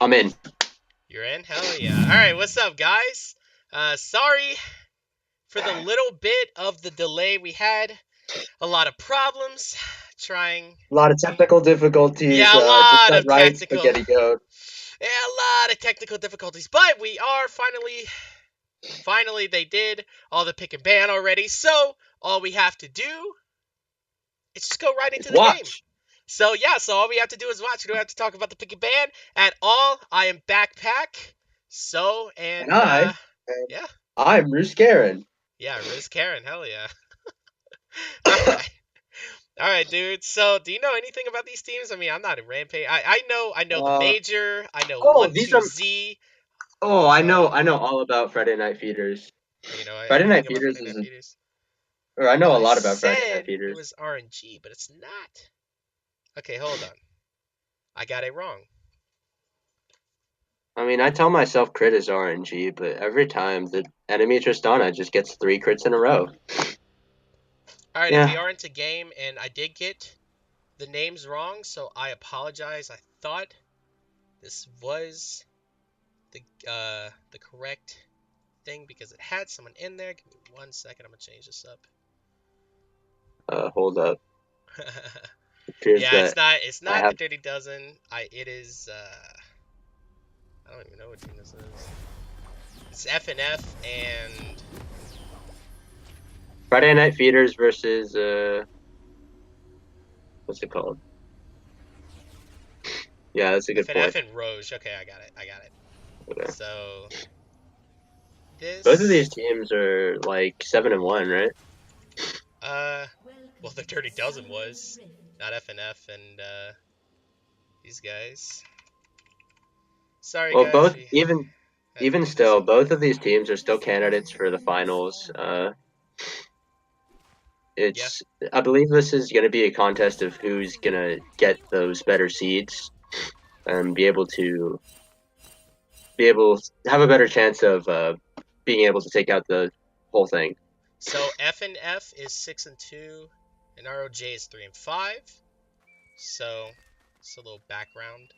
I'm in. You're in? Hell yeah. Alright, what's up, guys? Sorry for the little bit of the delay we had. A lot of problems trying. A lot of technical difficulties. Yeah, a Just lot got of right. technical. Spaghetti code. Yeah, a lot of technical difficulties. But we are finally they did all the pick and ban already. So all we have to do is just go right It's into the game. watch. So yeah, so all we have to do is watch. We don't have to talk about the pick and ban at all. I am backpack. So And and I, and yeah. I'm Bruce Karen. Yeah, Riz Karen, hell yeah. Alright. Alright, dude. So do you know anything about these teams? I mean, I'm not a Rampage. I know the Uh, Major, I know oh, one these two are. Z. Oh, So I know all about Friday Night Feeders. you know Friday everything Night about Feeders Friday is, Night Feeders. or I know Well, a I lot about Friday Night said it Feeders. was RNG, but it's not. Okay, hold on. I got it wrong. I mean, I tell myself crit is RNG, but every time the enemy Tristana just gets 3 crits in a row. Alright, if we Yeah, are into game and I did get the names wrong, so I apologize. I thought this was the correct thing because it had someone in there. Give me 1 second. I'm gonna change this up. hold up. It appears Yeah, that it's I not the have Dirty Dozen. It is I don't even know what team this is. It's FNF and Friday Night Feeders versus what's it called? Yeah, that's a good FNF point. and ROJ. Okay, I got it. Okay. So Both of this these teams are like 7-1, right? uh well, the Dirty Dozen was not FNF and these guys. Sorry Well, guys, both we had to even do this still, one. both of these teams are still candidates for the finals. Yeah. It's I believe this is going to be a contest of who's going to get those better seeds and be able to have a better chance of being able to take out the whole thing. So FNF is 6-2 and ROJ is 3-5. So it's a little background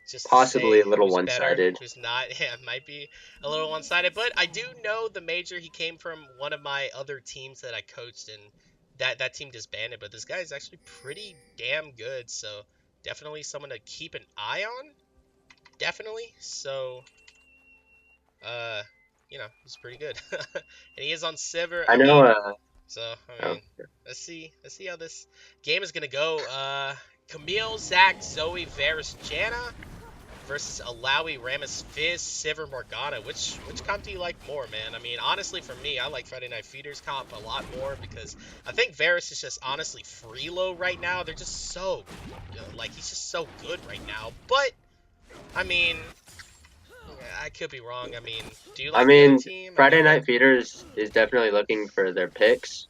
just to Possibly say a little who's better, one-sided. who's not. Yeah, it might be a little one-sided, but I do know the Major. He came from one of my other teams that I coached, and that team disbanded. But this guy is actually pretty damn good, so definitely someone to keep an eye on. Definitely. So, uh, he's pretty good, and he is on Sivir. I I know. mean, so I Oh, mean, let's see how this game is gonna go. Camille, Zach, Zoe, Varus, Janna versus Alawi, Rammus, Fizz, Sivir, Morgana. Which comp do you like more, man? I mean, honestly, for me, I like Friday Night Feeders comp a lot more because I think Varus is just honestly free low right now. They're just so, like, he's just so good right now. But, I mean, I could be wrong. I mean, do you I like the other mean, team? I Friday mean, Night Feeders is definitely looking for their picks.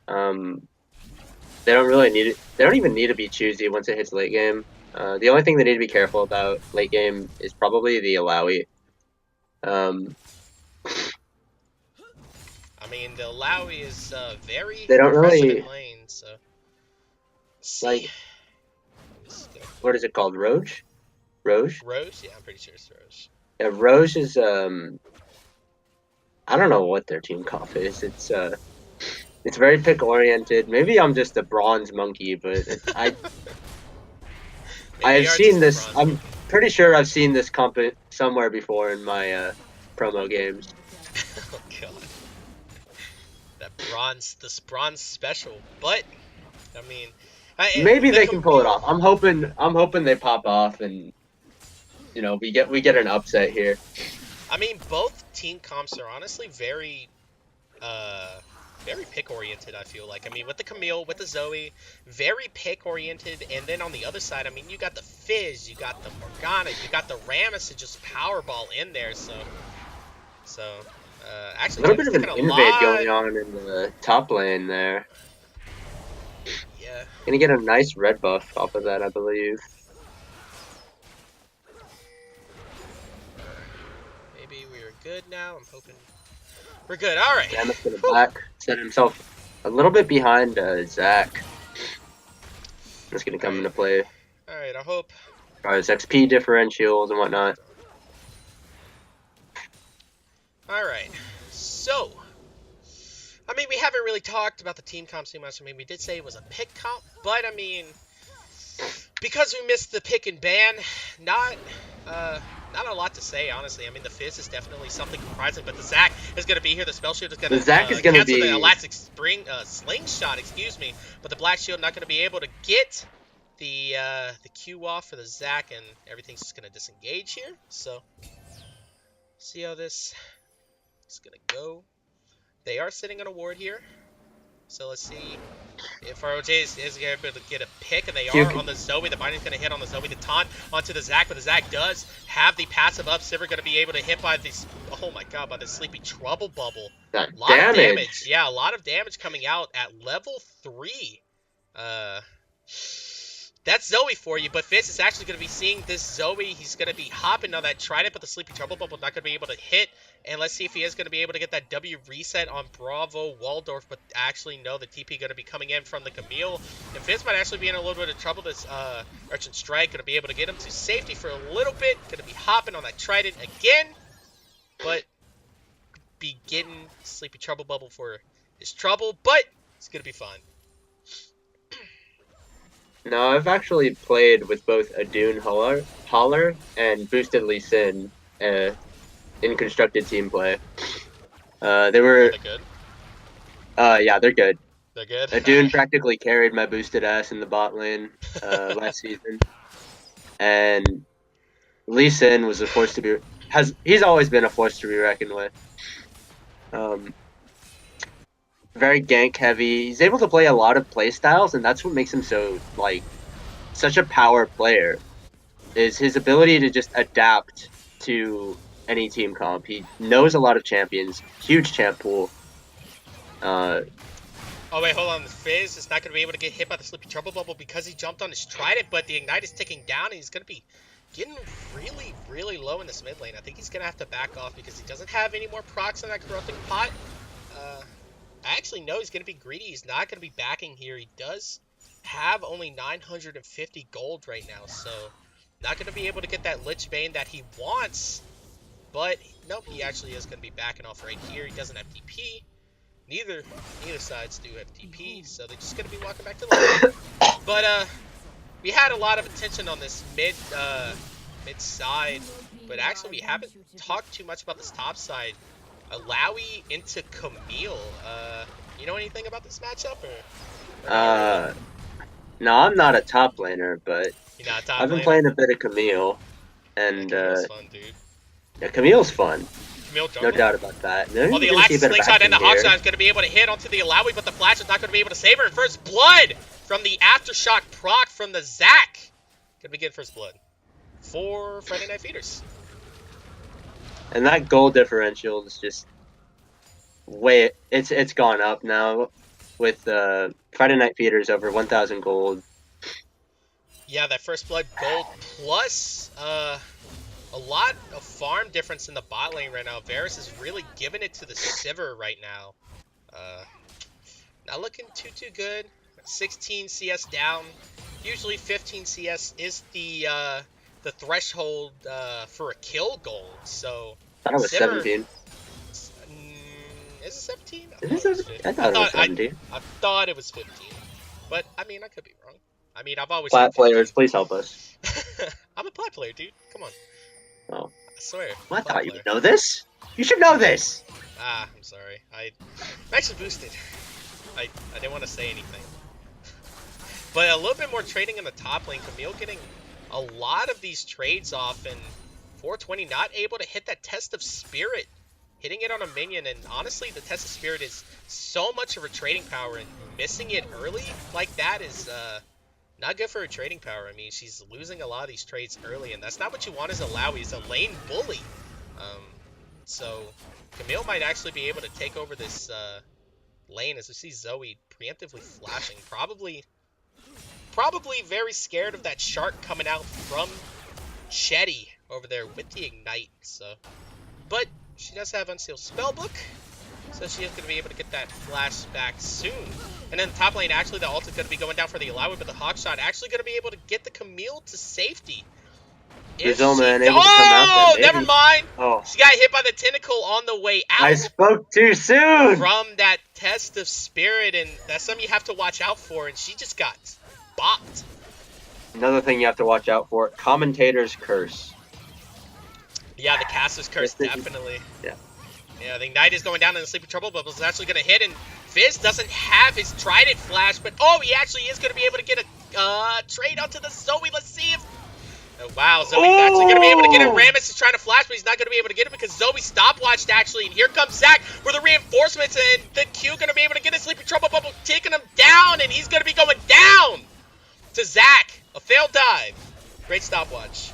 Um, they don't really need it. They don't even need to be choosy once it hits late game. The only thing they need to be careful about late game is probably the Alawi. Um, I mean, the Alawi is very they don't impressive really in lane, so see. like Just gonna what is it called? Roche? Roche? Rose? Yeah, I'm pretty sure it's Rose. Yeah, Roche is I don't know what their team comp is. It's very pick oriented. Maybe I'm just a bronze monkey, but I Maybe have you are seen just a this. bronze I'm monkey. pretty sure I've seen this comp somewhere before in my promo games. Oh god. This bronze special. But I mean, Maybe the they can pull it Camille. off. I'm hoping they pop off and we get an upset here. I mean, both team comps are honestly uh, very pick oriented. I feel like. I mean, with the Camille, with the Zoe, very pick oriented, and then on the other side, I mean, you got the Fizz, you got the Morgana, you got the Rammus to just powerball in there. So A actually, little Jim's bit of an taking a invade lot. going on in the top lane there. Yeah. Gonna get a nice red buff off of that, I believe. Maybe we are good now. I'm hoping we're good. All right. Samus gonna Whew. back, set himself a little bit behind Zach. That's gonna All come right. into play. All right. I hope far as XP differentials and whatnot. Alright, so, I mean, we haven't really talked about the team comps too much. I mean, we did say it was a pick comp, but I mean, because we missed the pick and ban, not a lot to say, honestly. I mean, the Fizz is definitely something surprising, but the Zac is going to be here. The Spell Shield is going to cancel the Elastic Slingshot, excuse me. But the Black Shield not going to be able to get the Q off for the Zac, and everything's just going to disengage here. So, see how this is going to go. They are sitting on a ward here. So let's see if ROJ is able to get a pick, and they are on the Zoe. The binding's going to hit on the Zoe. The taunt onto the Zac, but the Zac does have the passive up. Sivir going to be able to hit by these, oh my god, by the Sleepy Trouble Bubble. That a lot of damage. Yeah, a lot of damage coming out at level 3. That's Zoe for you, but Fizz is actually going to be seeing this Zoe. He's going to be hopping on that Trident, but the Sleepy Trouble Bubble not going to be able to hit. And let's see if he is going to be able to get that W reset on Bravo Waldorf, but actually no, the TP going to be coming in from the Camille. And Fizz might actually be in a little bit of trouble. This Urchin Strike going to be able to get him to safety for a little bit. Going to be hopping on that Trident again, but be getting Sleepy Trouble Bubble for his trouble, but it's going to be fun. No, I've actually played with both a Dune Holler and Boosted Lee Sin in constructed team play. They were... They're good? Yeah, they're good. They're good? A Dune practically carried my boosted ass in the bot lane last season. And Lee Sin was a force to be... He's always been a force to be reckoned with. Very gank heavy. He's able to play a lot of play styles, and that's what makes him so such a power player. Is his ability to just adapt to any team comp. He knows a lot of champions. Huge champ pool. Oh wait, hold on. The Fizz is not going to be able to get hit by the Sleepy Trouble Bubble because he jumped on his Trident, but the Ignite is ticking down, and he's going to be getting really, really low in this mid lane. I think he's going to have to back off because he doesn't have any more procs on that Corrupting Pot. I actually know he's going to be greedy. He's not going to be backing here. He does have only 950 gold right now, so not going to be able to get that Lich Bane that he wants. But, nope, he actually is going to be backing off right here. He doesn't have DP. Neither sides do have DP, so they're just going to be walking back to the lane. But, we had a lot of attention on this mid side, but actually we haven't talked too much about this top side. Alawi into Camille. You know anything about this matchup? Or no, I'm not a top laner, but you're not a top I've been laner? playing a bit of Camille, and Camille's fun, dude. Yeah, Camille's fun. Camille no doubt about that. Well, the Elastic Slingshot and the Hawkshot is going to be able to hit onto the Alawi, but the Flash is not going to be able to save her. And First Blood from the Aftershock proc from the Zac. Going to be getting First Blood for Friday Night Feeders. And that gold differential is just it's gone up now with Friday Night Feeders over 1,000 gold. Yeah, that First Blood gold plus a lot of farm difference in the bot lane right now. Varus is really giving it to the Sivir right now. Not looking too good. 16 CS down. Usually 15 CS is the threshold for a kill gold, so... I thought it was 17. Is it 17? I thought it was 17. I thought it was 15. But, I mean, I could be wrong. I mean, I've always... Plat players, please help us. I'm a plat player, dude. Come on. Oh. I swear. Well, I thought you would know this. You should know this! Ah, I'm sorry. I'm actually boosted. I didn't want to say anything. But a little bit more trading in the top lane. Camille getting a lot of these trades off, and 420 not able to hit that Test of Spirit. Hitting it on a minion, and honestly, the Test of Spirit is so much of her trading power, and missing it early like that is not good for her trading power. I mean, she's losing a lot of these trades early, and that's not what you want as a Lowy. He's a lane bully. So Camille might actually be able to take over this lane as we see Zoe preemptively flashing. Probably very scared of that shark coming out from Chetty over there with the Ignite. So, but she does have Unsealed Spellbook, so she is going to be able to get that flash back soon. And then the top lane, actually, the ult is going to be going down for the Alawi, but the Hawkshot actually going to be able to get the Camille to safety. If Zoma she... unable to come out Oh, there, never maybe. mind. Oh, She got hit by the tentacle on the way I out spoke too soon! from that test of spirit, and that's something you have to watch out for, and she just got bopped. Another thing you have to watch out for, commentator's curse. Yeah, the caster's curse, definitely. Yeah, the Ignite is going down in the Sleepy Trouble Bubbles. Is actually going to hit, and Fizz doesn't have his Trident Flash, but oh, he actually is going to be able to get a trade onto the Zoe. Let's see if... Oh, wow, Zoe's actually going to be able to get it. Rammus is trying to flash, but he's not going to be able to get it because Zoe stopwatched, actually. And here comes Zac for the reinforcements, and the Q going to be able to get a Sleepy Trouble Bubble, taking him down, and he's going to be going down to Zac. A failed dive. Great stopwatch.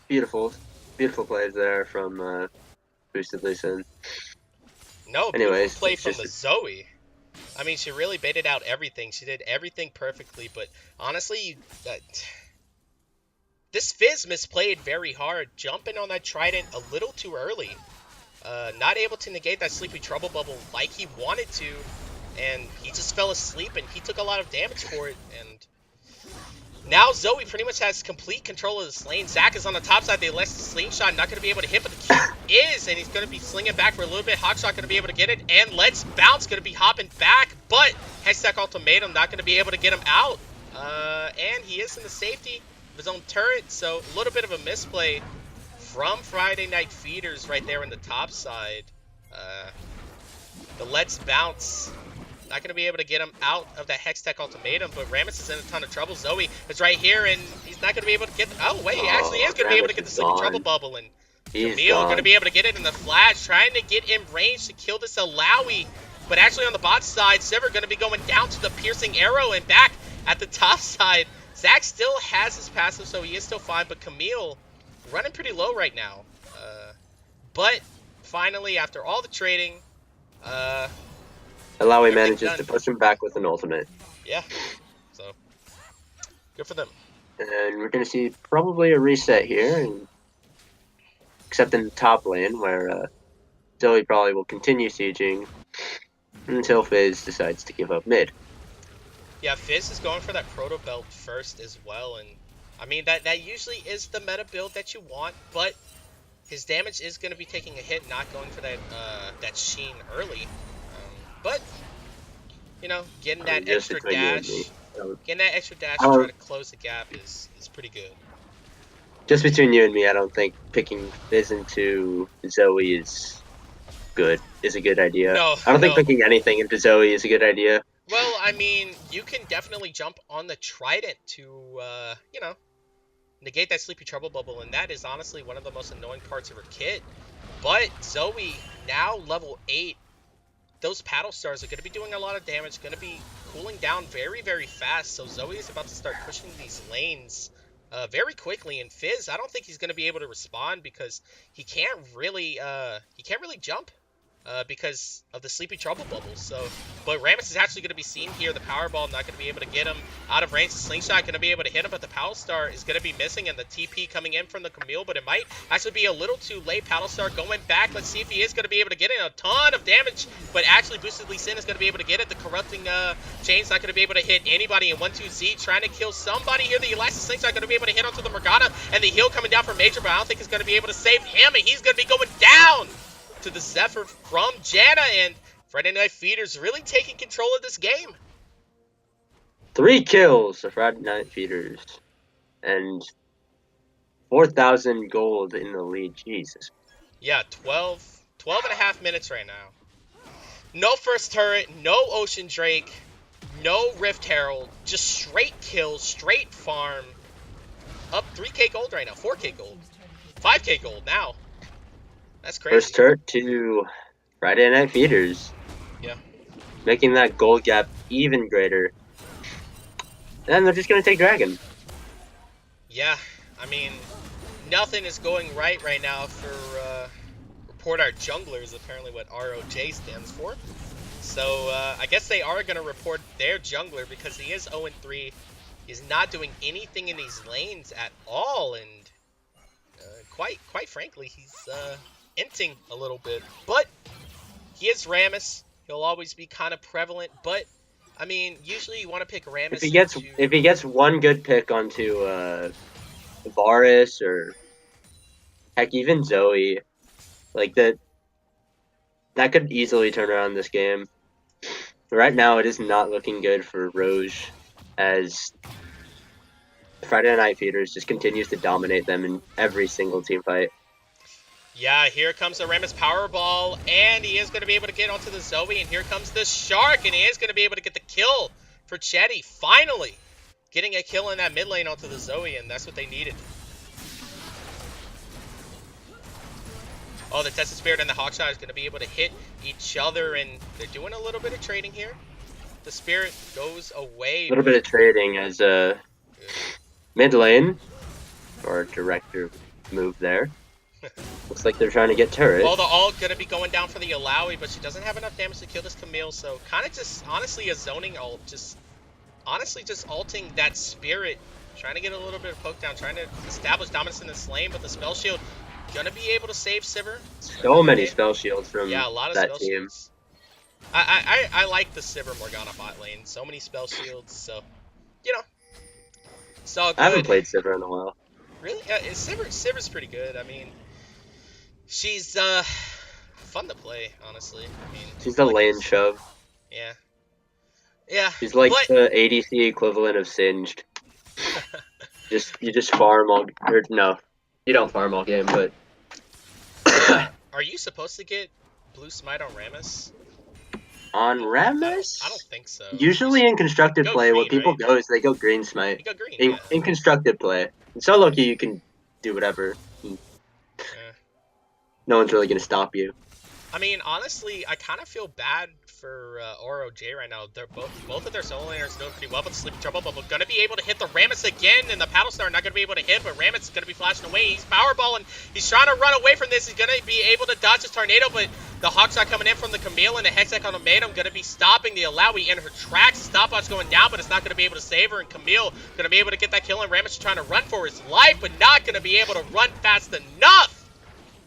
Beautiful plays there from Boosted Lee Sin. No, Anyways, beautiful play from the Zoe. I mean, she really baited out everything. She did everything perfectly, but honestly, this Fizz misplayed very hard, jumping on that Trident a little too early. Not able to negate that Sleepy Trouble Bubble like he wanted to, and he just fell asleep, and he took a lot of damage for it, and now Zoe pretty much has complete control of this lane. Zac is on the top side. They left the slingshot, not going to be able to hit, but the Q is, and he's going to be slinging back for a little bit. Hawkshot going to be able to get it, and Let's Bounce going to be hopping back, but Hextech Ultimatum not going to be able to get him out. And he is in the safety of his own turret, so a little bit of a misplay from Friday Night Feeders right there in the top side. The Let's Bounce not going to be able to get him out of that Hextech Ultimatum, but Rammus is in a ton of trouble. Zoe is right here, and he's not going to be able to get... Oh, wait, he actually is going to be able to get the Sleepy Trouble Bubble, and Camille going to be able to get it in the flash, trying to get in range to kill this Alawi, but actually on the bot side, Sivir going to be going down to the Piercing Arrow, and back at the top side, Zac still has his passive, so he is still fine, but Camille running pretty low right now. But finally, after all the trading... Alawi manages to push him back with an ultimate. Yeah, so good for them. And we're going to see probably a reset here, and except in the top lane where Zoe probably will continue sieging until Fizz decides to give up mid. Yeah, Fizz is going for that Proto Belt first as well, and I mean that usually is the meta build that you want, but his damage is going to be taking a hit, not going for that that Sheen early. But, you know, getting that extra dash, to try to close the gap is pretty good. Just between you and me, I don't think picking Fizz into Zoe is a good idea. No, I don't think picking anything into Zoe is a good idea. Well, I mean, you can definitely jump on the Trident to, you know, negate that Sleepy Trouble Bubble, and that is honestly one of the most annoying parts of her kit. But Zoe, now level 8, those Paddle Stars are going to be doing a lot of damage, going to be cooling down very, very fast. So Zoe is about to start pushing these lanes very quickly. And Fizz, I don't think he's going to be able to respond because he can't really jump because of the Sleepy Trouble Bubbles. So, but Rammus is actually going to be seen here. The Powerball not going to be able to get him out of range. The Slingshot going to be able to hit him, but the Paddle Star is going to be missing, and the TP coming in from the Camille, but it might actually be a little too late. Paddle Star going back. Let's see if he is going to be able to get it. A ton of damage, but actually Boosted Lee Sin is going to be able to get it. The Corrupting Chain's not going to be able to hit anybody, and 1-2-Z trying to kill somebody here. The Elastic Slingshot going to be able to hit onto the Morgana, and the heal coming down from Major, but I don't think it's going to be able to save him, and he's going to be going down to the Zephyr from Janna, and Friday Night Feeders really taking control of this game. 3 kills for Friday Night Feeders, and 4,000 gold in the lead. Jesus. Yeah, 12 and a half minutes right now. No first turret, no Ocean Drake, no Rift Herald, just straight kills, straight farm. Up 3k gold right now, 4k gold, 5k gold now. That's crazy. First turret to Friday Night Feeders. Yeah. Making that gold gap even greater. And they're just going to take Dragon. Yeah, I mean, nothing is going right now for Report Our Jungler is apparently what ROJ stands for. So I guess they are going to report their jungler because he is 0-3. He's not doing anything in these lanes at all, and quite frankly, he's inting a little bit. But he is Rammus. He'll always be kind of prevalent, but I mean, usually you want to pick Rammus If he gets one good pick onto Varus or heck even Zoe, like that could easily turn around this game. Right now, it is not looking good for ROJ, as Friday Night Feeders just continues to dominate them in every single team fight. Yeah, here comes the Rammus Powerball, and he is going to be able to get onto the Zoe, and here comes the Shark, and he is going to be able to get the kill for Chetty, finally getting a kill in that mid lane onto the Zoe, and that's what they needed. Oh, the Tested Spirit and the Hawkshot is going to be able to hit each other, and they're doing a little bit of trading here. The Spirit goes away. A little bit of trading as a mid lane, or director move there. Looks like they're trying to get turret. Well, they're all going to be going down for the Alawi, but she doesn't have enough damage to kill this Camille, so kind of just, honestly, a zoning ult. Honestly, just ulting that Spirit, trying to get a little bit of poke down, trying to establish dominance in this lane, but the Spell Shield going to be able to save Sivir. So many spell shields from a lot of that spell team. Shields. I like the Sivir Morgana bot lane. So many spell shields, so, you know, it's all good. I haven't played Sivir in a while. Really? Sivir's pretty good. I mean, she's fun to play, honestly. I mean, She's the lane shove. Yeah. Yeah. She's like the ADC equivalent of Singed. You just farm all, or no, you don't farm all game, but. Are you supposed to get blue smite on Rammus? On Rammus? I don't think so. Usually in constructed play, green, what people right? go is they go green smite. You go green. In constructed play. In solo queue, you can do whatever. No one's really gonna stop you. I mean, honestly, I kind of feel bad for ROJ right now. They're both of their solo laners doing pretty well, but the Sleeping Trouble Bubble gonna be able to hit the Rammus again, and the Paddle Star not gonna be able to hit, but Rammus is gonna be flashing away. He's powerballing. He's trying to run away from this. He's gonna be able to dodge his tornado, but the Hawkshot coming in from the Camille and the Hextech on the Maiden gonna be stopping the Alawi in her tracks. Stopwatch going down, but it's not gonna be able to save her, and Camille gonna be able to get that kill, and Rammus is trying to run for his life, but not gonna be able to run fast enough.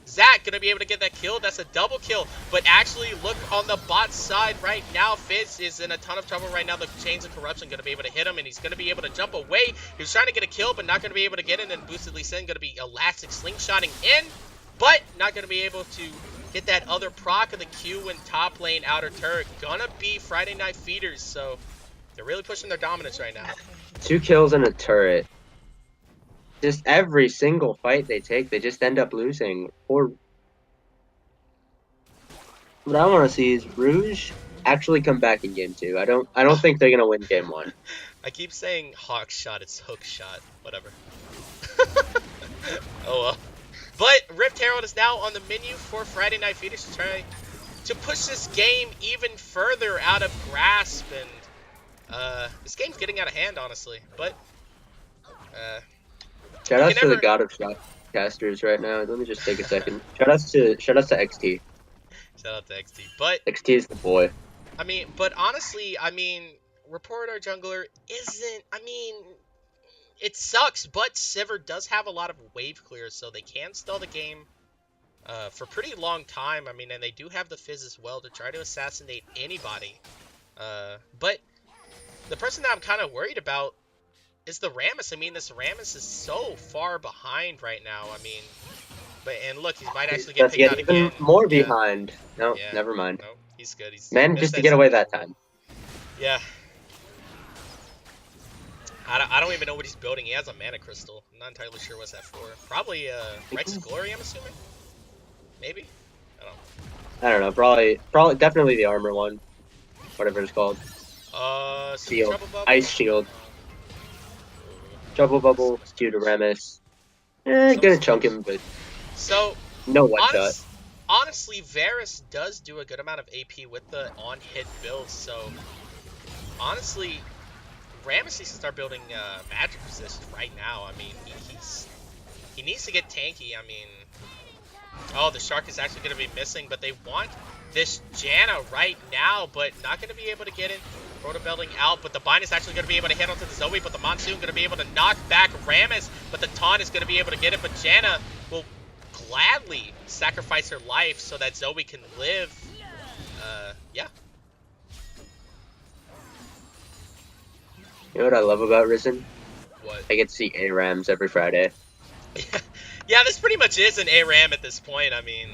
Zach gonna be able to get that kill. That's a double kill. But actually, look on the bot side right now. Fizz is in a ton of trouble right now. The Chains of Corruption gonna be able to hit him, and he's gonna be able to jump away. He was trying to get a kill, but not gonna be able to get it. And Boosted Lee Sin gonna be elastic slingshotting in, but not gonna be able to get that other proc of the Q and top lane outer turret. Gonna be Friday Night Feeders, so they're really pushing their dominance right now. 2 kills and a turret. Just every single fight they take, they just end up losing. Or what I want to see is ROJ actually come back in game 2. I don't think they're gonna win game 1. I keep saying hawk shot, it's hook shot, whatever. Oh well. But Rift Herald is now on the menu for Friday Night Feeders to try to push this game even further out of grasp, and this game's getting out of hand, honestly. But Shoutouts to the god of shotcasters right now. Let me just take a second. Shoutouts to XT. Shout out to XT. But XT is the boy. I mean, but honestly, I mean, Report Our Jungler isn't. I mean, it sucks, but Sivir does have a lot of wave clears, so they can stall the game for a pretty long time. I mean, and they do have the Fizz as well to try to assassinate anybody. But the person that I'm kind of worried about is the Rammus. I mean, this Rammus is so far behind right now. I mean, and look, he might actually get picked out again. More behind. No, never mind. No, he's good. He's just to get away that time. Yeah. I don't even know what he's building. He has a mana crystal. I'm not entirely sure what's that for. Probably Rex's Glory, I'm assuming. Maybe. I don't know. Probably, definitely the armor one. Whatever it's called. Shield. Ice Shield. Trouble Bubble, due to Rammus. Gonna chunk him, but so no one shot. Honestly, Varus does do a good amount of AP with the on-hit build, so honestly, Rammus needs to start building magic resist right now. I mean, he needs to get tanky. I mean, oh, the Shark is actually going to be missing, but they want this Janna right now, but not going to be able to get it. Proto building out, but the bind is actually going to be able to hit onto the Zoe, but the Monsoon going to be able to knock back Rammus, but the taunt is going to be able to get it, but Janna will gladly sacrifice her life so that Zoe can live. Yeah, You know what I love about Risen? What? I get to see ARAMs every Friday. Yeah, this pretty much is an ARAM at this point. I mean,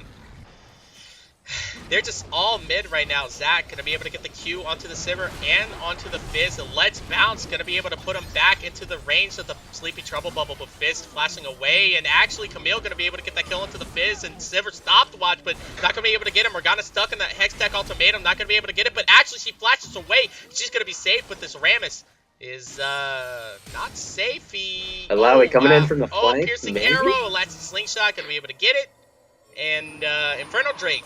they're just all mid right now. Zach going to be able to get the Q onto the Sivir and onto the Fizz. The Let's Bounce going to be able to put him back into the range of the Sleepy Trouble Bubble, but Fizz flashing away. And actually, Camille going to be able to get that kill into the Fizz. And Sivir stopped watch, but not going to be able to get him. Morgana stuck in that Hextech Ultimatum. Not going to be able to get it, but actually, she flashes away. She's going to be safe, but this Rammus is not safe. Alawi coming in from the Oh, flank, piercing maybe? arrow. Elastic slingshot. Going to be able to get it. And Infernal Drake.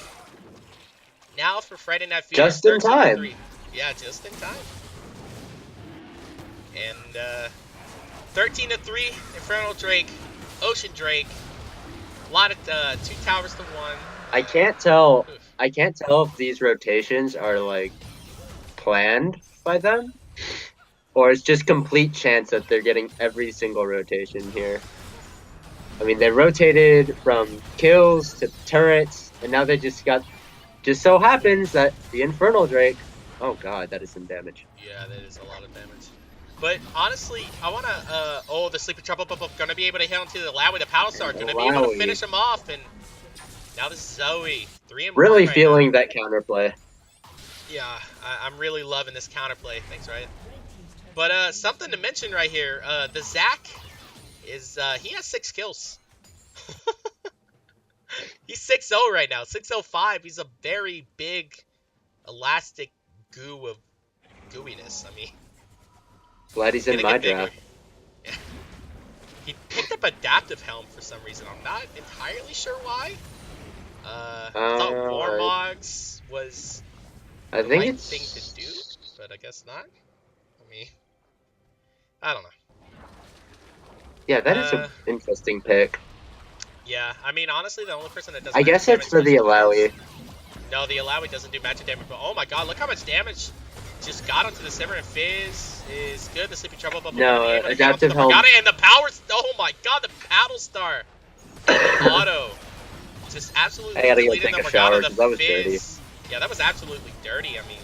Now for Friday Night Fever. Just in time. Yeah, just in time. And 13-3, Infernal Drake, Ocean Drake. A lot of 2 towers to 1. I can't tell. I can't tell if these rotations are like planned by them, or it's just complete chance that they're getting every single rotation here. I mean, they rotated from kills to turrets, and now they just got. Just so happens that the Infernal Drake. Oh god, that is some damage. Yeah, that is a lot of damage. But honestly, I wanna. Oh, the Sleepy Trouble Bubble gonna be able to hit onto the Lowy, the Power Star, gonna be able to finish him off, and now this Zoe 3 and 1 Really right feeling now. that counterplay. Yeah, I'm really loving this counterplay. Thanks, right? But something to mention right here. The Zac is he has 6 kills. He's 6-0 right now, 6-0-5. He's a very big, elastic goo of gooiness. I mean, Glad he's in my draft. Yeah. He picked up Adaptive Helm for some reason. I'm not entirely sure why. I thought Warmogs was the right thing to do, but I guess not. I mean, I don't know. Yeah, that is an interesting pick. Yeah, I mean, honestly, the only person that does. I guess it's for the Alawi. No, the Alawi doesn't do magic damage, but oh my god, look how much damage just got onto the Sivir, and Fizz is good. The Sleepy Trouble Bubble. No, Adaptive Helm. And the power. Oh my god, the Paddle Star. The auto. Just absolutely. I gotta go take a shower because that was dirty. Yeah, that was absolutely dirty. I mean,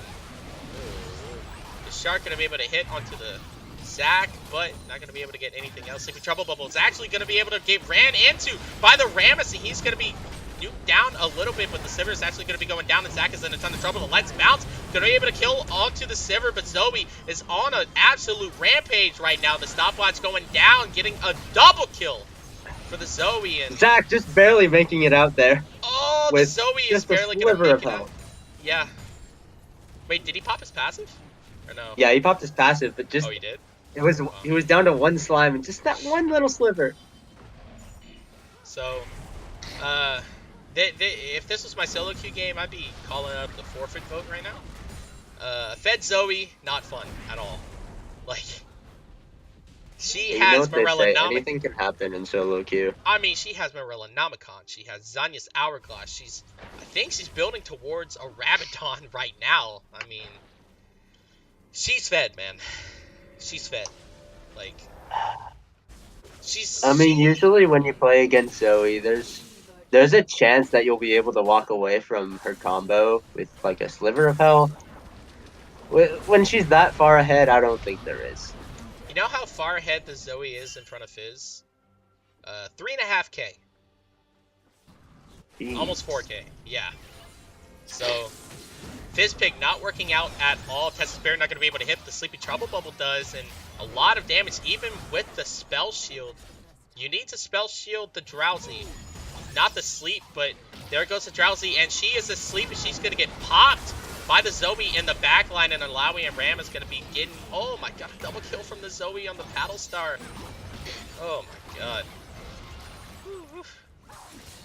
the Shark gonna be able to hit onto the Zac, but not going to be able to get anything else. Sleepy Trouble Bubble is actually going to be able to get ran into by the Rammus. He's going to be nuked down a little bit, but the Sivir is actually going to be going down, and Zac is in a ton of trouble. The Let's Bounce going to be able to kill onto the Sivir, but Zoe is on an absolute rampage right now. The stopwatch going down, getting a double kill for the Zoe. And Zac just barely making it out there. Oh, the Zoe is barely going to make it out. Yeah. Wait, did he pop his passive? Or no? Yeah, he popped his passive, but just... Oh, he did? He was down to 1 slime and just that one little sliver. So, if this was my solo queue game, I'd be calling up the forfeit vote right now. Fed Zoe, not fun at all. Like, she has Morellonomicon. Anything can happen in solo queue. I mean, she has Morellonomicon. She has Zanya's Hourglass. I think she's building towards a Rabadon right now. I mean, she's fed, man. She's fed. Like, I mean, usually when you play against Zoe, there's a chance that you'll be able to walk away from her combo with like a sliver of health. When she's that far ahead, I don't think there is. You know how far ahead the Zoe is in front of Fizz? 3.5K. Jeez. Almost 4K. Yeah. So, Fizz pick not working out at all. Tessa's Bear not going to be able to hit. The Sleepy Trouble Bubble does, and a lot of damage, even with the Spell Shield. You need to Spell Shield the Drowsy. Not the Sleep, but there goes the Drowsy, and she is asleep, and she's going to get popped by the Zoe in the backline, and Alawi and Ram is going to be getting... Oh my god, a double kill from the Zoe on the Paddle Star. Oh my god.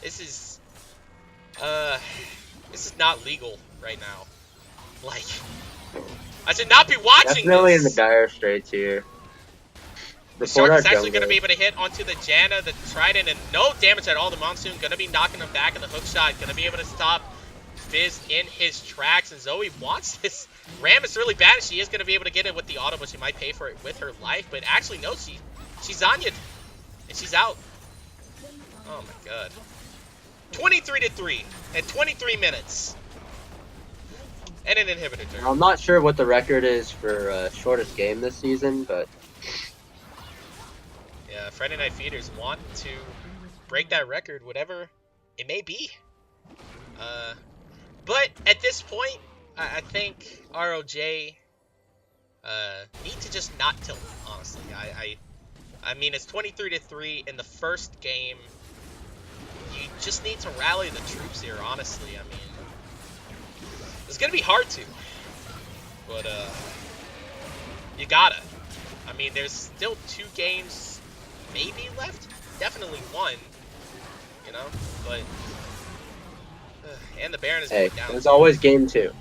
This is not legal right now. Like, I should not be watching Definitely this. in the dire straits here. The Shark is actually going to be able to hit onto the Janna, the Trident, and no damage at all. The Monsoon going to be knocking him back in the hook shot. Going to be able to stop Fizz in his tracks. And Zoe wants this. Ram is really bad. She is going to be able to get it with the auto, but she might pay for it with her life. But actually, no, she's Zanya'd. And she's out. Oh my god. 23-3 at 23 minutes. And an inhibitor turret. I'm not sure what the record is for shortest game this season, but Yeah, Friday Night Feeders want to break that record, whatever it may be. But at this point, I think ROJ need to just not tilt. Honestly, I mean, it's 23-3 in the first game. You just need to rally the troops here. Honestly, I mean, it's gonna be hard to, but you gotta. I mean, there's still 2 games, maybe left. Definitely 1, you know. But and the Baron is hey, going down. there's always game 2.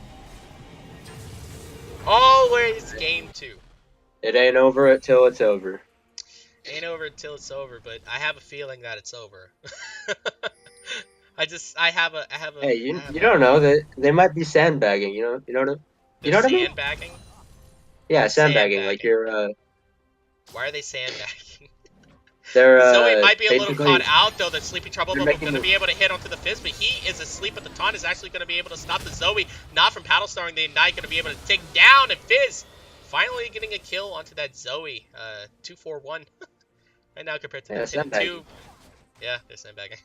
Always game 2. It ain't over till it's over. Ain't over until it's over, but I have a feeling that it's over. I have a, Hey, I you have don't a, know that they might be sandbagging. You they're know what I mean? sandbagging. Yeah, What's sandbagging. Like sandbagging? you're Why are they sandbagging? they're Zoe might be a little caught basically out though. The Sleepy Trouble they're Bubble making gonna be able to hit onto the Fizz, but he is asleep. But the Taunt is actually gonna be able to stop the Zoe, not from paddle starring the Ignite. Gonna be able to take down and Fizz. Finally getting a kill onto that Zoe. 2-4-1 right now compared to the 10-2. sandbagging. Yeah, they're sandbagging.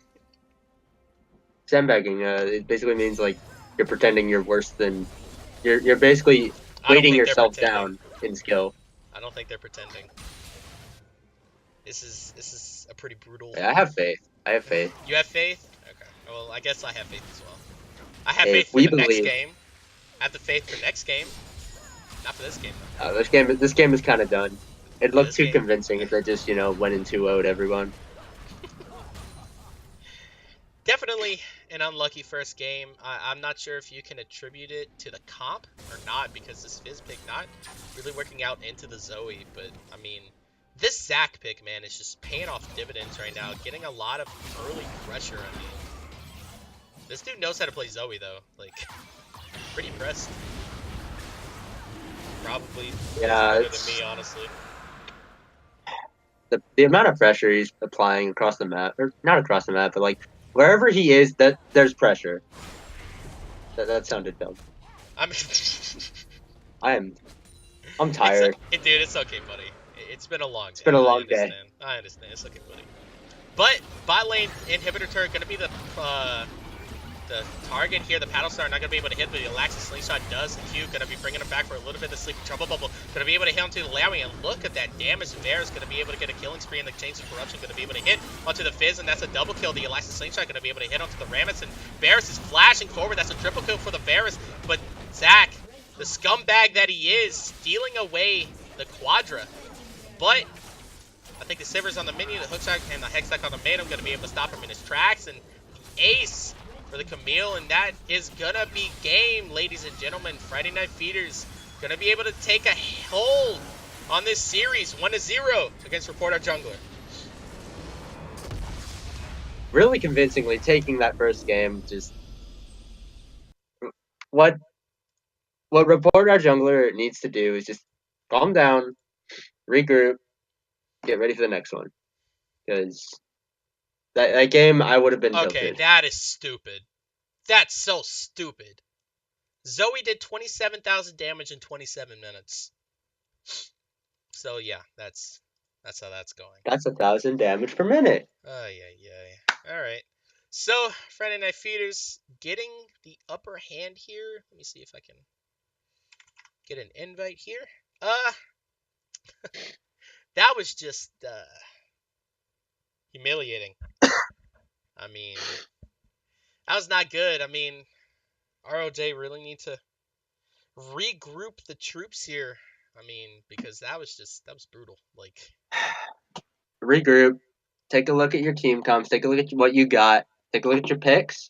Sandbagging. It basically means like you're pretending you're worse than you're basically I don't weighting think they're yourself pretending. down in skill. I don't think they're pretending. This is a pretty brutal. Yeah, I have faith. I have faith. You have faith? Okay. Well, I guess I have faith as well. I have If faith for we the next believe, game. I have the faith for next game. Not for this game though. this game is kind of done. It Yeah, looked this too game. convincing if they just went in 2-0'd everyone. Definitely an unlucky first game. I'm not sure if you can attribute it to the comp or not because this Fizz pick not really working out into the Zoe. But I mean, this Zac pick, man, is just paying off dividends right now. Getting a lot of early pressure. I mean, this dude knows how to play Zoe though. Like, pretty impressed. Probably Yeah, better than it's me, honestly. the amount of pressure he's applying across the map, or not across the map, but like wherever he is, that there's pressure. That sounded dumb. I mean, I'm tired. dude, it's okay, buddy. It's been a long It's day. been a I long day. understand. I understand. It's okay, buddy. But bot lane inhibitor turret gonna be the target here. The paddle star not gonna be able to hit, but the Alaxis slingshot does. The Q gonna be bringing him back for a little bit. The sleepy trouble bubble gonna be able to hit onto the Lowy, and look at that damage. Varus gonna be able to get a killing spree, and the Chains of Corruption gonna be able to hit onto the Fizz, and that's a double kill. The Alaxis slingshot gonna be able to hit onto the Rammus, and Varus is flashing forward. That's a triple kill for the Varus, but Zac, the scumbag that he is, stealing away the Quadra. But I think the Siver's on the menu, the hookshot and the hextech on the maid. I'm going to be able to stop him in his tracks. And the ace for the Camille. And that is going to be game, ladies and gentlemen. Friday Night Feeders going to be able to take a hold on this series 1-0 against Report Our Jungler. Really convincingly taking that first game. Just what Report Our Jungler needs to do is just calm down, regroup, get ready for the next one. Because that game, I would have been Okay, tilted. that is stupid. That's so stupid. Zoe did 27,000 damage in 27 minutes. So yeah, that's how that's going. That's 1,000 damage per minute. Yeah. All right. So Friday Night Feeders getting the upper hand here. Let me see if I can get an invite here. That was just humiliating. I mean, that was not good. I mean, ROJ really need to regroup the troops here. I mean, because that was brutal. Like, Regroup. Take a look at your team comps. Take a look at what you got. Take a look at your picks.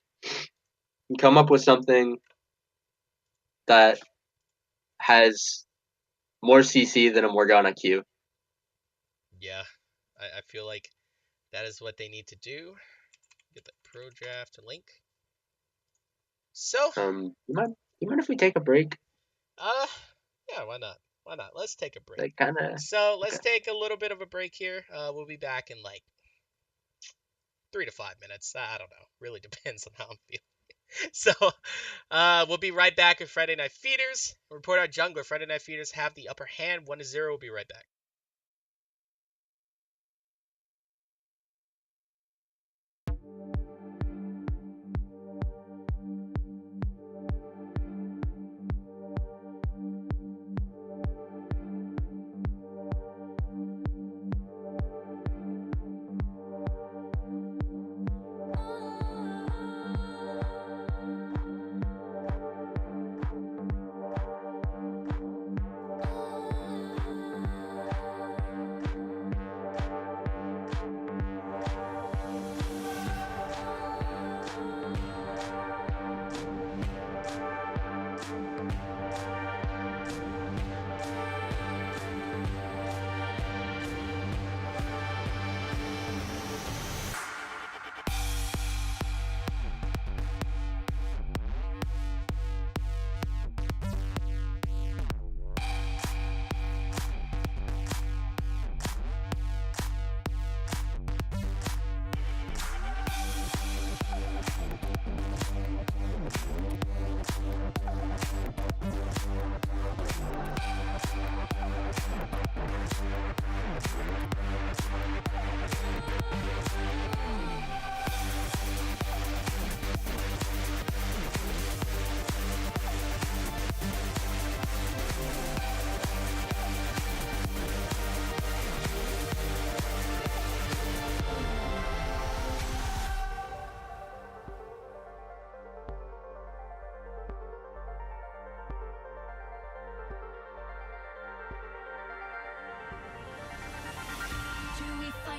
And come up with something that has more CC than a Morgana Q. yeah, I feel like that is what they need to do. Get the pro draft link. So, You mind if we take a break? yeah, why not? Why not? Let's take a break. Like kind of. So let's Okay. take a little bit of a break here. We'll be back in like 3 to 5 minutes. I don't know. Really depends on how I'm feeling. So, we'll be right back with Friday Night Feeders. Report our jungler. Friday Night Feeders have the upper hand, 1-0. We'll be right back.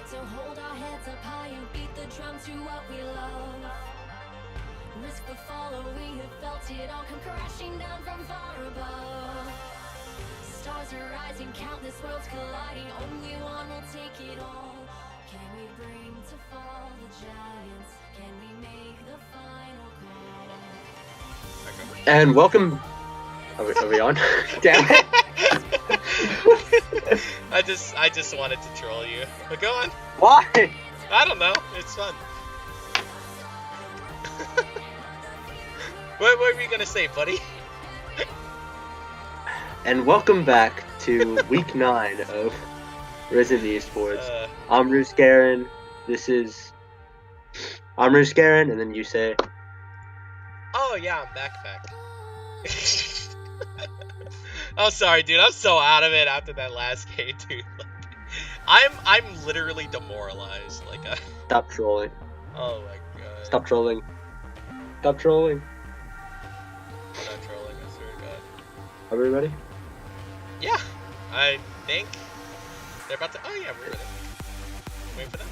So hold our heads up high and beat the drum to what we love. Risk the fall, we have felt it all come crashing down from far above. Stars are rising, countless worlds colliding, only one will take it all. Can we bring to fall the giants? Can we make the final call? And welcome. Are we on? Damn it. I just wanted to troll you. But go on. Why? I don't know. It's fun. What were you gonna say, buddy? And welcome back to week 9 of Risen Esports. I'm Roos Garen. I'm Roos Garen, and then you say. Oh yeah, I'm back. I'm sorry, dude. I'm so out of it after that last game, dude. Like, I'm literally demoralized. Like, Stop trolling. Oh my god. Stop trolling. Stop trolling. I'm not trolling. I swear to God. Are we ready? Yeah, I think they're about to. Oh yeah, we're ready. Waiting for them.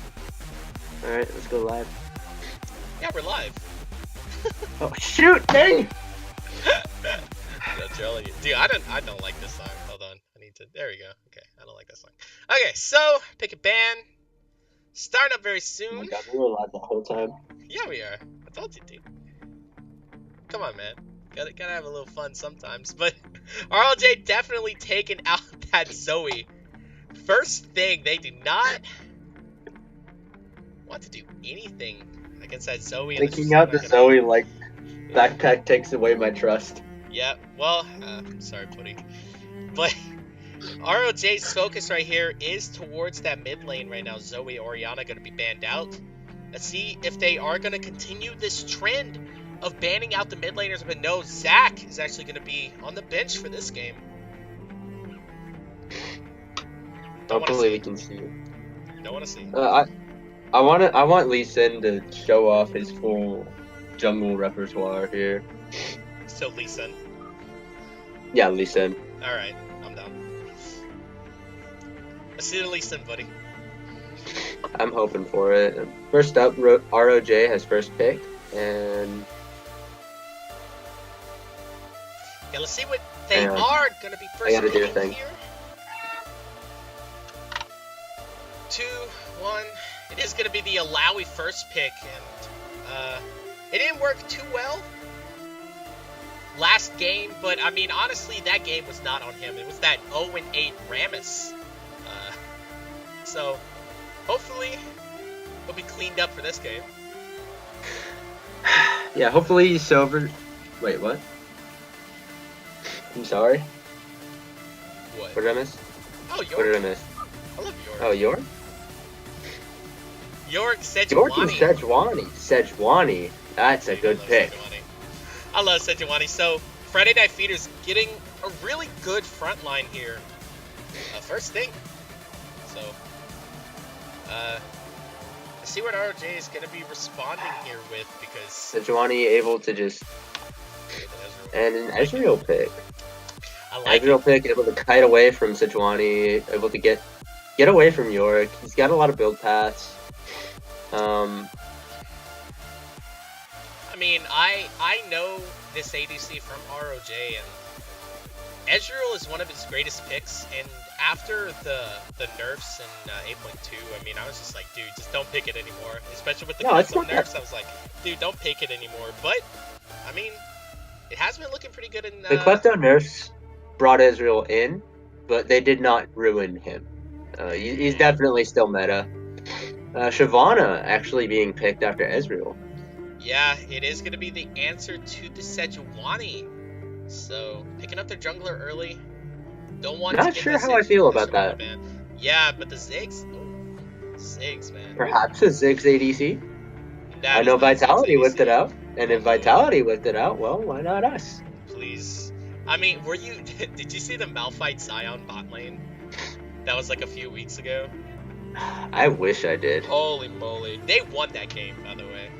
All right, let's go live. Yeah, we're live. Oh shoot, dang! No, trolling you. Dude, I don't like this song. Hold on. I need to. There we go. Okay, I don't like that song. Okay, so pick a band. Starting up very soon. Oh my god, we were live the whole time. Yeah, we are. I told you, dude. Come on, man. Gotta have a little fun sometimes. But ROJ definitely taking out that Zoe. First thing, they do not want to do anything against that Zoe. Taking out the Zoe like backpack takes away my trust. Yeah, well, sorry, Pudding. But ROJ's focus right here is towards that mid lane right now. Zoe, Orianna going to be banned out. Let's see if they are going to continue this trend of banning out the mid laners. But no, Zach is actually going to be on the bench for this game. Hopefully we can see. Don't want to see. I want Lee Sin to show off his full jungle repertoire here. So Lee Sin. Yeah, Lee Sin. Alright, I'm down. Let's see the Lee Sin, buddy. I'm hoping for it. First up, ROJ has first pick, and yeah, let's see what they are gonna be first picking here. 2, 1. It is gonna be the Alawi first pick, and it didn't work too well last game, but I mean, honestly, that game was not on him. It was that 0-8 Rammus. So hopefully he'll be cleaned up for this game. Yeah, hopefully Silver. Wait, what? I'm sorry. What? What did I miss? Oh, What did York. I miss? I love York. Oh, York? York Sejuani. York and Sejuani. Sejuani. That's a Dude, I good love pick. Sejuani. I love Sejuani. So, Friday Night Feeder's getting a really good front line here. First thing. So, let's see what ROJ is going to be responding here with, because... Sejuani able to just... And an Ezreal pick. I like Ezreal it. pick, able to kite away from Sejuani, able to get away from York. He's got a lot of build paths. I mean, I know this ADC from ROJ, and Ezreal is one of his greatest picks, and after the nerfs in 8.2, I mean, I was just like, dude, just don't pick it anymore. Especially with the Clefto nerfs, I was like, dude, don't pick it anymore. But, I mean, it has been looking pretty good in... The Clefto nerfs brought Ezreal in, but they did not ruin him. He's definitely still meta. Shyvana actually being picked after Ezreal. Yeah, it is going to be the answer to the Sejuani. So, picking up their jungler early. Don't want Not to get sure the how I feel about Shyvana that. ban. Yeah, but the Ziggs... Oh, Ziggs, man. Perhaps a Ziggs ADC? That I know is not Vitality Ziggs whipped it ADC. out. And if Vitality whipped it out, well, why not us? Please. I mean, were you... Did you see the Malphite Sion bot lane? That was like a few weeks ago. I wish I did. Holy moly. They won that game, by the way.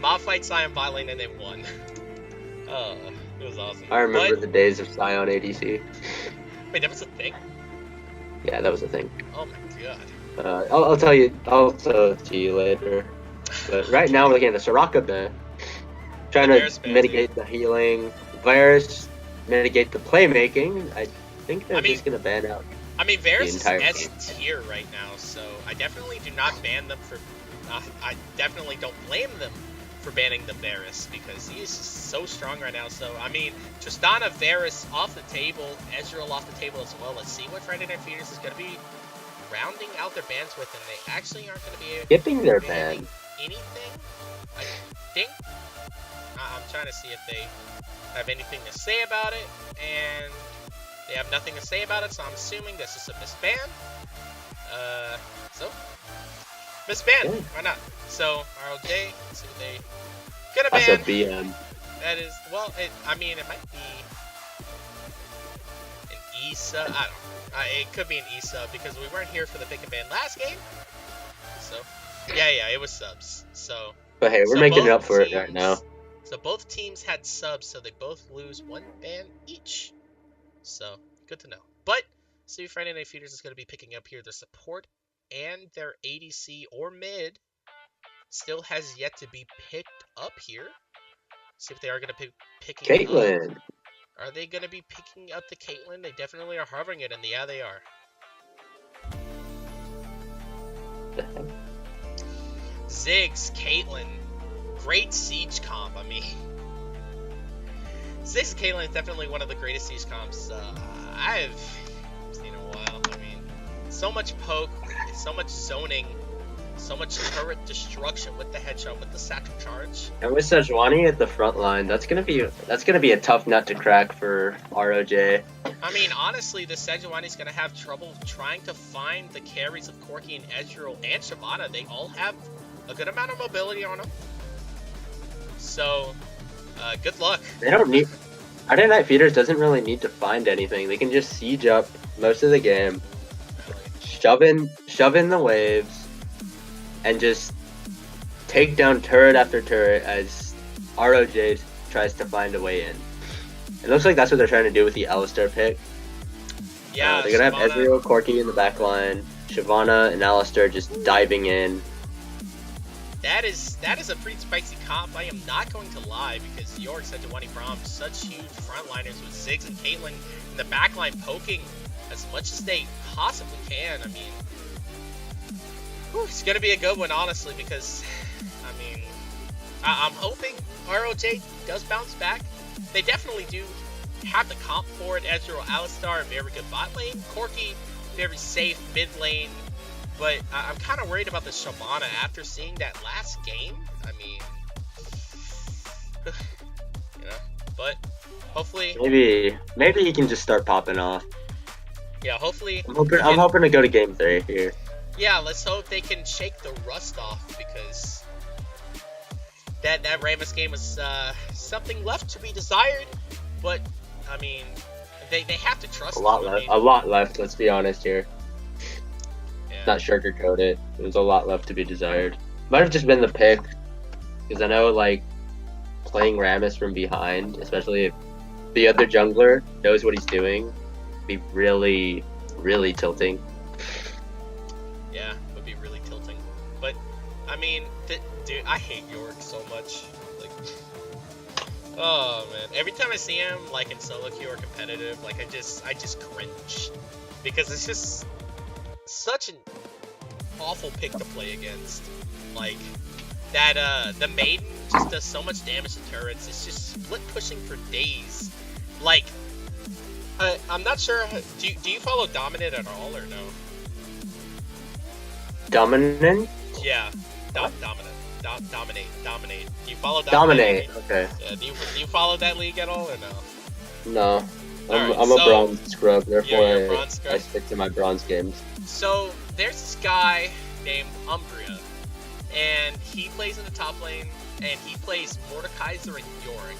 Malphite Sion bot lane and they won. Oh, it was awesome. I remember the days of Sion ADC. Wait, that was a thing? Yeah, that was a thing. Oh my god. I'll tell you. I'll tell it to you later. But right now we're looking at the Soraka ban. Trying The Varus to ban, mitigate the healing. Varus mitigate the playmaking. I think they're just gonna ban out. I mean, Varus is entire S game. tier right now, so I definitely do not ban them for... I definitely don't blame them for banning the Varus, because he is so strong right now. So, I mean, Tristana, Varus off the table, Ezreal off the table as well. Let's see what Friday Night Feeders is going to be rounding out their bans with, and they actually aren't going to be Skipping their banning ban. anything, I think. I'm trying to see if they have anything to say about it, and they have nothing to say about it, so I'm assuming this is a misban. So, misban, Yeah. why not? So, ROJ, let's see what they gonna That's ban. a BM. That is, well, I mean, it might be an ESA. I don't know. It could be an ESA because we weren't here for the pick and ban last game. So, yeah, it was subs. So, But hey, we're So making it both up for it teams- right now. So both teams had subs, so they both lose one ban each. So, good to know. But, see, Friday Night Feeders is going to be picking up here their support and their ADC or mid. Still has yet to be picked up here. See if they are going to be picking up. Caitlyn. Are they going to be picking up the Caitlyn? They definitely are hovering it, and yeah, they are. Ziggs, Caitlyn. Great siege comp, I mean. Ziggs Caitlyn is definitely one of the greatest siege comps I've seen in a while. I mean, so much poke, so much zoning, so much turret destruction with the headshot, with the satchel charge. And with Sejuani at the front line, that's gonna be a tough nut to crack for ROJ. I mean, honestly, the Sejuani's gonna have trouble trying to find the carries of Corki and Ezreal and Shyvana. They all have a good amount of mobility on them. So, good luck. They don't need. Friday Night Feeders doesn't really need to find anything. They can just siege up most of the game, shove in the waves, and just take down turret after turret as ROJ tries to find a way in. It looks like that's what they're trying to do with the Alistar pick. Yeah, they're gonna have Shyvana- Ezreal, Corki in the back line, Shyvana and Alistar just diving in. That is a pretty spicy comp. I am not going to lie, because York, Sejuani, Braum, such huge frontliners with Ziggs and Caitlyn in the backline poking as much as they possibly can. I mean, it's going to be a good one, honestly, because, I mean, I'm hoping ROJ does bounce back. They definitely do have the comp for it. Ezreal, Alistar, a very good bot lane. Corki, very safe mid lane. But I'm kind of worried about the Shyvana after seeing that last game. I mean, You know, but hopefully, Maybe he can just start popping off. yeah, hopefully. I'm hoping to go to game 3 here. Yeah, let's hope they can shake the rust off, because that Ramos game was something left to be desired. But I mean, they have to trust A lot him. left. A lot left. Let's be honest here. Yeah. Not sugarcoat it. There's a lot left to be desired. Might have just been the pick, because I know like playing Rammus from behind, especially if the other jungler knows what he's doing, be really, really tilting. Yeah, would be really tilting. But I mean, dude, I hate York so much. Like, oh man, every time I see him like in solo queue or competitive, like I just cringe, because it's just such an awful pick to play against. Like that, the maiden just does so much damage to turrets. It's just split pushing for days. Like, I'm not sure. Do you follow Dominant at all or no? Dominant? Yeah, Dominant. Dominate. Do you follow Dominate? Okay. Yeah, do you follow that league at all or no? No. Alright, I'm a bronze scrub, therefore you're a bronze scrub? I stick to my bronze games. So there's this guy named Umbria, and he plays in the top lane, and he plays Mordekaiser and Yorick,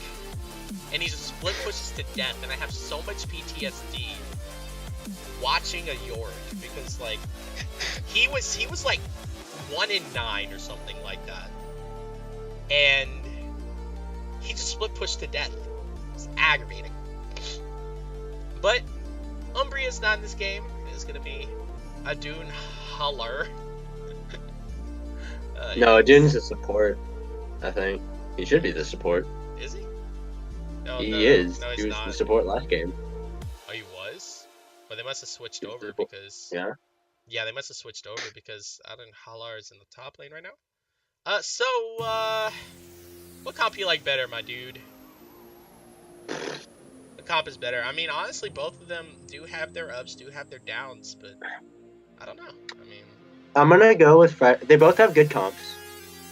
and he's a split pushes to death, and I have so much PTSD watching a Yorick, because like he was like 1 in 9 or something like that, and he just split pushed to death. It's aggravating. But Umbria's not in this game. It's gonna be Adun Haller. No, Adun's a support, I think. He should be the support. Is he? No, He is. No, he's he was not. the support last game. Oh, he was? But they must have switched He was over the support. because... Yeah? Yeah, they must have switched over because Adun Haller is in the top lane right now. What comp you like better, my dude? The comp is better. I mean, honestly, both of them do have their ups, do have their downs, but I don't know. I mean... I'm gonna go with they both have good comps,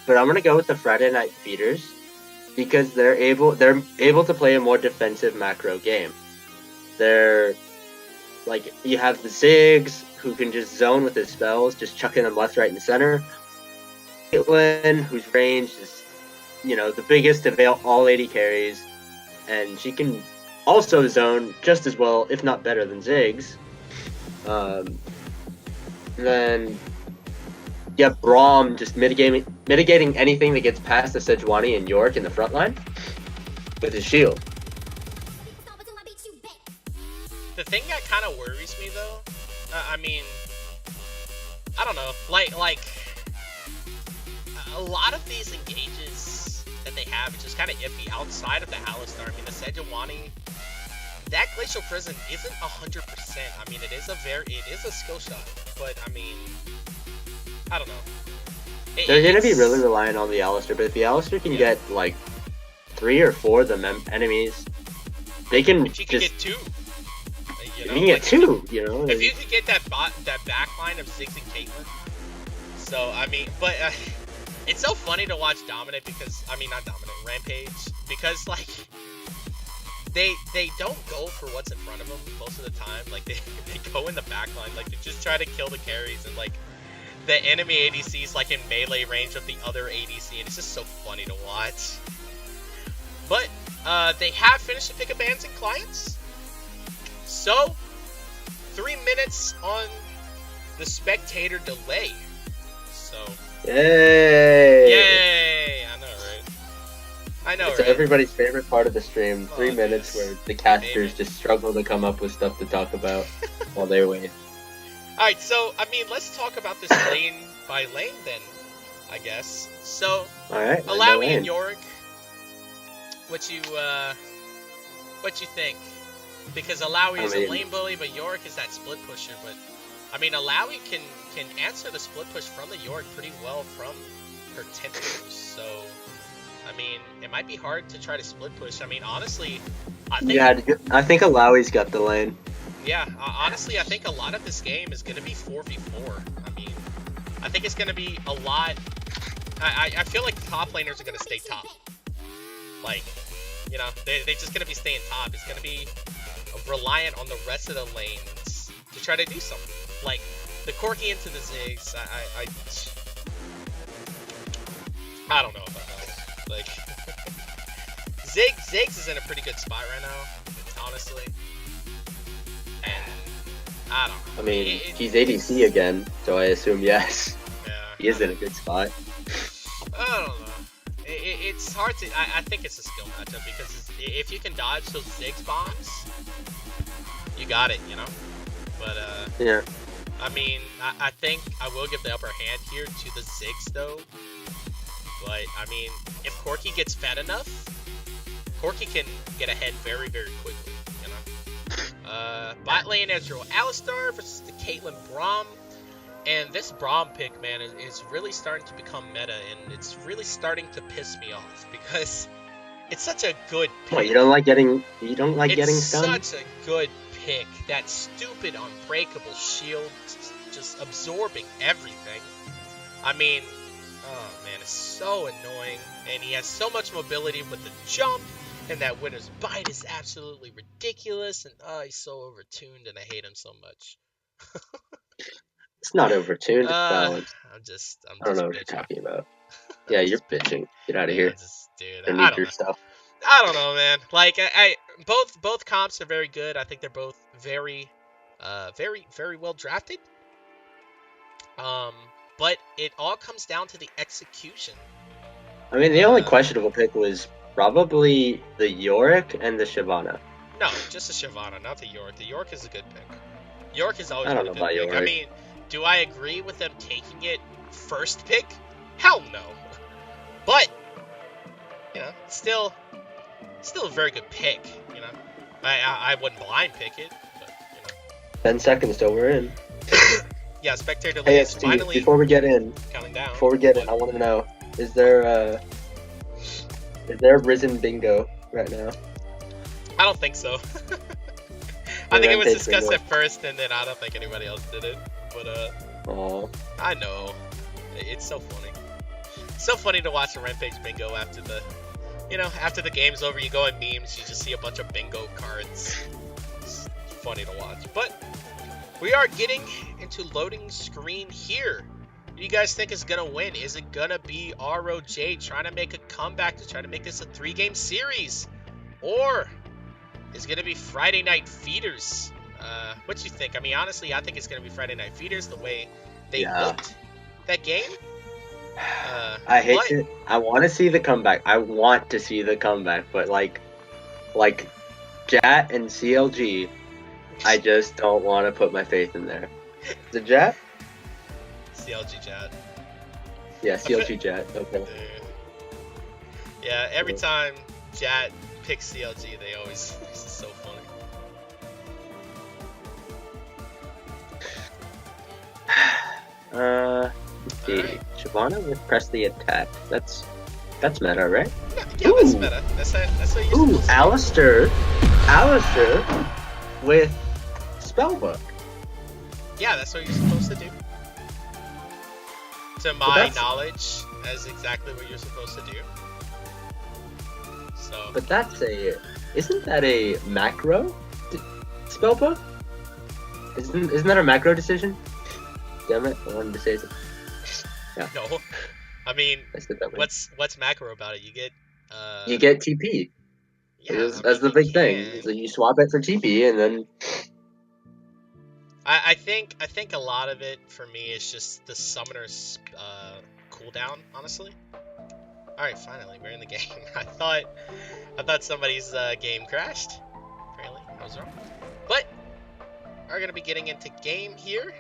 but I'm gonna go with the Friday Night Feeders because they're able to play a more defensive macro game. They're like, you have the Ziggs who can just zone with his spells, just chucking them left, right, and center. Caitlyn, whose range is, the biggest of all 80 carries, and she can also zone just as well, if not better, than Ziggs. Then you have Braum just mitigating anything that gets past the Sejuani and York in the front line with his shield. The thing that kind of worries me, though, I mean, I don't know, like, a lot of these engages that they have is just kind of iffy outside of the Alistar. I mean, the Sejuani, that Glacial Prison isn't 100%. I mean, it is a skill shot, but I mean, I don't know. They're going to be really reliant on the Alistar, but if the Alistar can get, like, 3 or 4 of the enemies, they can if you can just... get 2. You can get 2, If you could get that back line of Ziggs and Caitlyn. So, I mean, but it's so funny to watch Dominate because, I mean, not Dominate, Rampage, because, like, they don't go for what's in front of them most of the time. Like, they go in the back line, like, they just try to kill the carries, and, like, the enemy ADC is, like, in melee range of the other ADC, and it's just so funny to watch. But, they have finished the pick of bans and clients. So, 3 minutes on the spectator delay. So, Yay! I know, It's right? everybody's favorite part of the stream. 3 minutes yes. where the casters just struggle to come up with stuff to talk about while they wait. Alright, so, I mean, let's talk about this lane by lane then, I guess. So, Alright, Alawi and Yorick, what you think? Because Alawi is a lane bully, but Yorick is that split pusher. But I mean, Alawi can answer the split push from the Yorick pretty well from her tentacles. So I mean, it might be hard to try to split push. I mean, honestly, I think Alawi's got the lane. Yeah, honestly, I think a lot of this game is going to be 4v4. I mean, I think it's going to be a lot. I feel like the top laners are going to stay top. Like, you know, they're just gonna be staying top. It's gonna be reliant on the rest of the lanes to try to do something. Like the Corki into the Ziggs, I don't know about that. Like Ziggs is in a pretty good spot right now, honestly. And I don't know. I mean, he's ADC again, so I assume yes. Yeah. He is in a good spot. I don't know. It's hard to. I think it's a skill matchup because if you can dodge those Ziggs bombs, you got it, you know. But yeah. I mean, I think I will give the upper hand here to the Ziggs though. But I mean, if Corki gets fed enough, Corki can get ahead very, very quickly, you know. Bot lane Ezreal Alistar versus the Caitlyn Braum. And this Braum pick, man, is really starting to become meta, and it's really starting to piss me off because it's such a good pick. What, you don't like getting stunned? It's such a good pick. That stupid unbreakable shield, just absorbing everything. I mean, oh man, it's so annoying, and he has so much mobility with the jump, and that winner's bite is absolutely ridiculous, and he's so overtuned, and I hate him so much. It's not overtuned, it's balanced. I'm just I don't know what bitching. you're talking about. Yeah, you're bitching. Get out of here. Dude, Don't I need don't your know. stuff. I don't know, man. Like, I both comps are very good. I think they're both very well drafted. But it all comes down to the execution. I mean, the only questionable pick was probably the Yorick and the Shyvana. No, just the Shyvana, not the Yorick. The Yorick is a good pick. Yorick is always I don't been a know good about pick. Yorick. I mean, do I agree with them taking it first pick? Hell no. But you know, still a very good pick. You know, I wouldn't blind pick it, but you know. 10 seconds till we're in. Yeah, spectator Hey, lead is XT, finally before we get in, counting down. I want to know, is there Risen bingo right now? I don't think so. I think it was Rampage discussed bingo. at first, and then I don't think anybody else did it. But Aw. I know. It's so funny. It's so funny to watch a Rampage bingo after the game's over. You go in memes, you just see a bunch of bingo cards. It's funny to watch. But we are getting into loading screen here. Who do you guys think is gonna win? Is it gonna be ROJ trying to make a comeback to try to make this a 3-game series, or is it gonna be Friday Night Feeders? What you think? I mean, honestly, I think it's gonna be Friday Night Feeders the way they looked that game. I hate it. I want to see the comeback. But like Jat and CLG, I just don't want to put my faith in there. The Jat? CLG Jat. Yeah, CLG Jat. Okay. Yeah, every time Jat picks CLG, they always. This is so funny. Let's see. Alright. Shyvana with press the attack. That's meta, right? Yeah, that's meta. That's what you're Ooh, supposed to Alistair with Spellbook. Yeah, that's what you're supposed to do. To my knowledge, that's exactly what you're supposed to do. So. But isn't that a macro Spellbook? Isn't that a macro decision? Damn it, I wanted to say something. Yeah. No. I mean, I said that way. what's macro about it? You get TP. Yeah, that's the big thing. So you swap it for TP, and then I think a lot of it for me is just the summoner's cooldown, honestly. All right, finally we're in the game. I thought somebody's game crashed. Apparently, I was wrong. But we're gonna be getting into game here.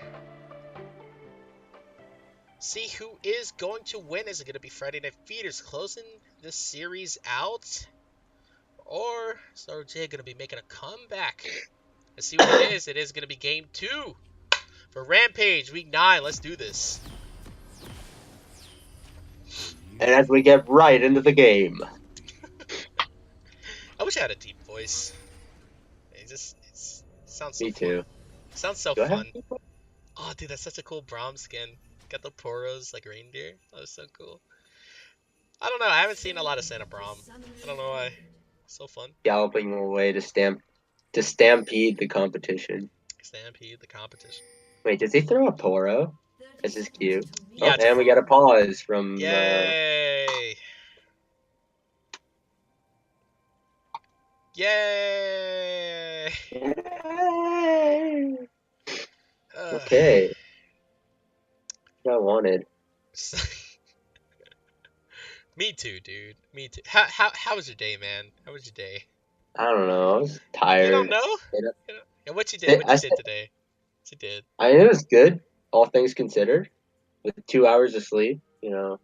See who is going to win. Is it going to be Friday Night Feeders closing this series out? Or is ROJ going to be making a comeback? Let's see what it is. It is going to be game 2 for Rampage Week 9. Let's do this. and as we get right into the game. I wish I had a deep voice. It sounds so Me fun. too. Sounds so Do I have fun. a deep voice? Oh, dude, that's such a cool Braum skin. Got the poros like reindeer. That was so cool. I don't know. I haven't seen a lot of Santa Prom. I don't know why. So fun. Galloping away to stampede the competition. Stampede the competition. Wait, does he throw a Toro? This is cute. Yeah, Oh, and we got a pause from. Yay! Yay! Yay! Okay. What I wanted. Me too, dude. Me too. How was your day, man? How was your day? I don't know. I was tired. You don't know? Stayed up- You know? Yeah, what you did? What you did today? What you did? it was good, all things considered. With 2 hours of sleep, I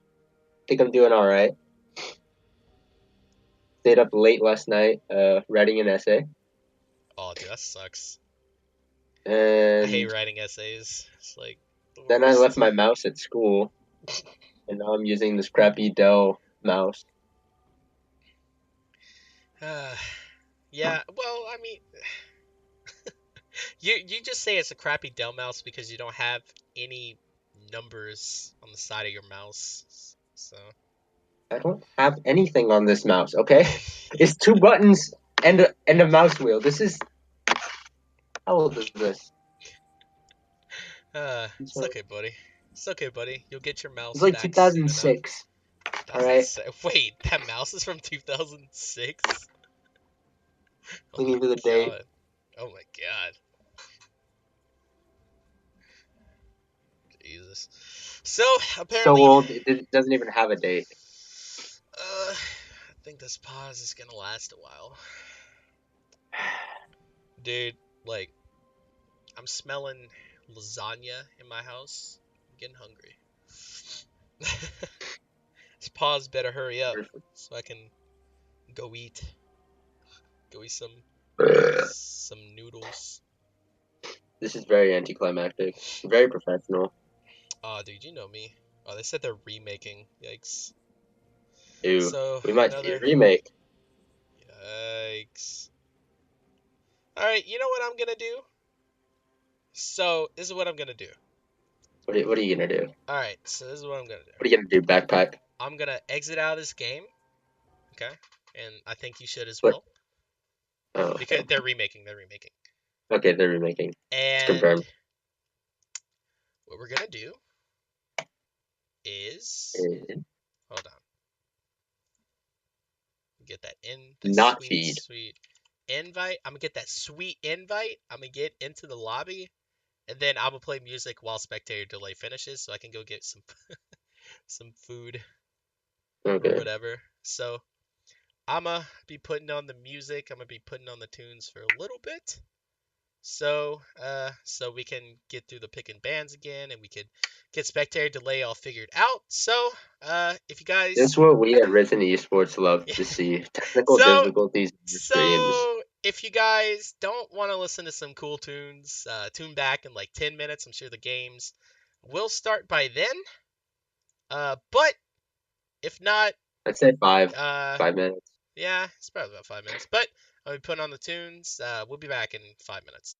think I'm doing all right. Stayed up late last night, writing an essay, Oh, dude, that sucks. I and hate writing essays. It's like the then I worst. left my mouse at school, and now I'm using this crappy Dell mouse. Yeah. Well, I mean, you just say it's a crappy Dell mouse because you don't have any numbers on the side of your mouse. So. I don't have anything on this mouse. Okay, it's 2 buttons and a mouse wheel. This is how old is this? It's okay, buddy. It's okay, buddy. You'll get your mouse It's like back soon enough. 2006. All right. Wait, that mouse is from 2006? Looking for the date. God. Oh my god. Jesus. So, apparently... So old, it doesn't even have a date. I think this pause is gonna last a while. Dude, like, I'm smelling lasagna in my house. I'm getting hungry. This pause better hurry up so I can go eat. Go eat some noodles. This is very anticlimactic. Very professional. Oh, dude, you know me. Oh, they said they're remaking. Yikes. Ew. So, We might see a remake. Yikes. Alright, you know what I'm gonna do? So, this is what I'm gonna do. What are you gonna do? Alright, so this is what I'm gonna do. What are you gonna do, backpack? I'm gonna exit out of this game. Okay? And I think you should as What? well. Oh, Because okay. they're remaking. Okay, they're remaking. It's And confirmed. what we're gonna do is... Hold on. Get that Not sweet, feed. sweet invite. I'm gonna get that sweet invite. I'm gonna get into the lobby, and then I'm gonna play music while spectator delay finishes, so I can go get some some food or Okay. whatever. So I'm gonna be putting on the music. I'm gonna be putting on the tunes for a little bit. So we can get through the picking bands again, and we could get spectator delay all figured out. So if you guys, This is what we at Risen Esports love to see. Technical difficulties in your streams. So if you guys don't want to listen to some cool tunes, tune back in like 10 minutes. I'm sure the games will start by then. But if not, I'd say 5 minutes. Yeah, it's probably about 5 minutes. But I'll be putting on the tunes. We'll be back in 5 minutes.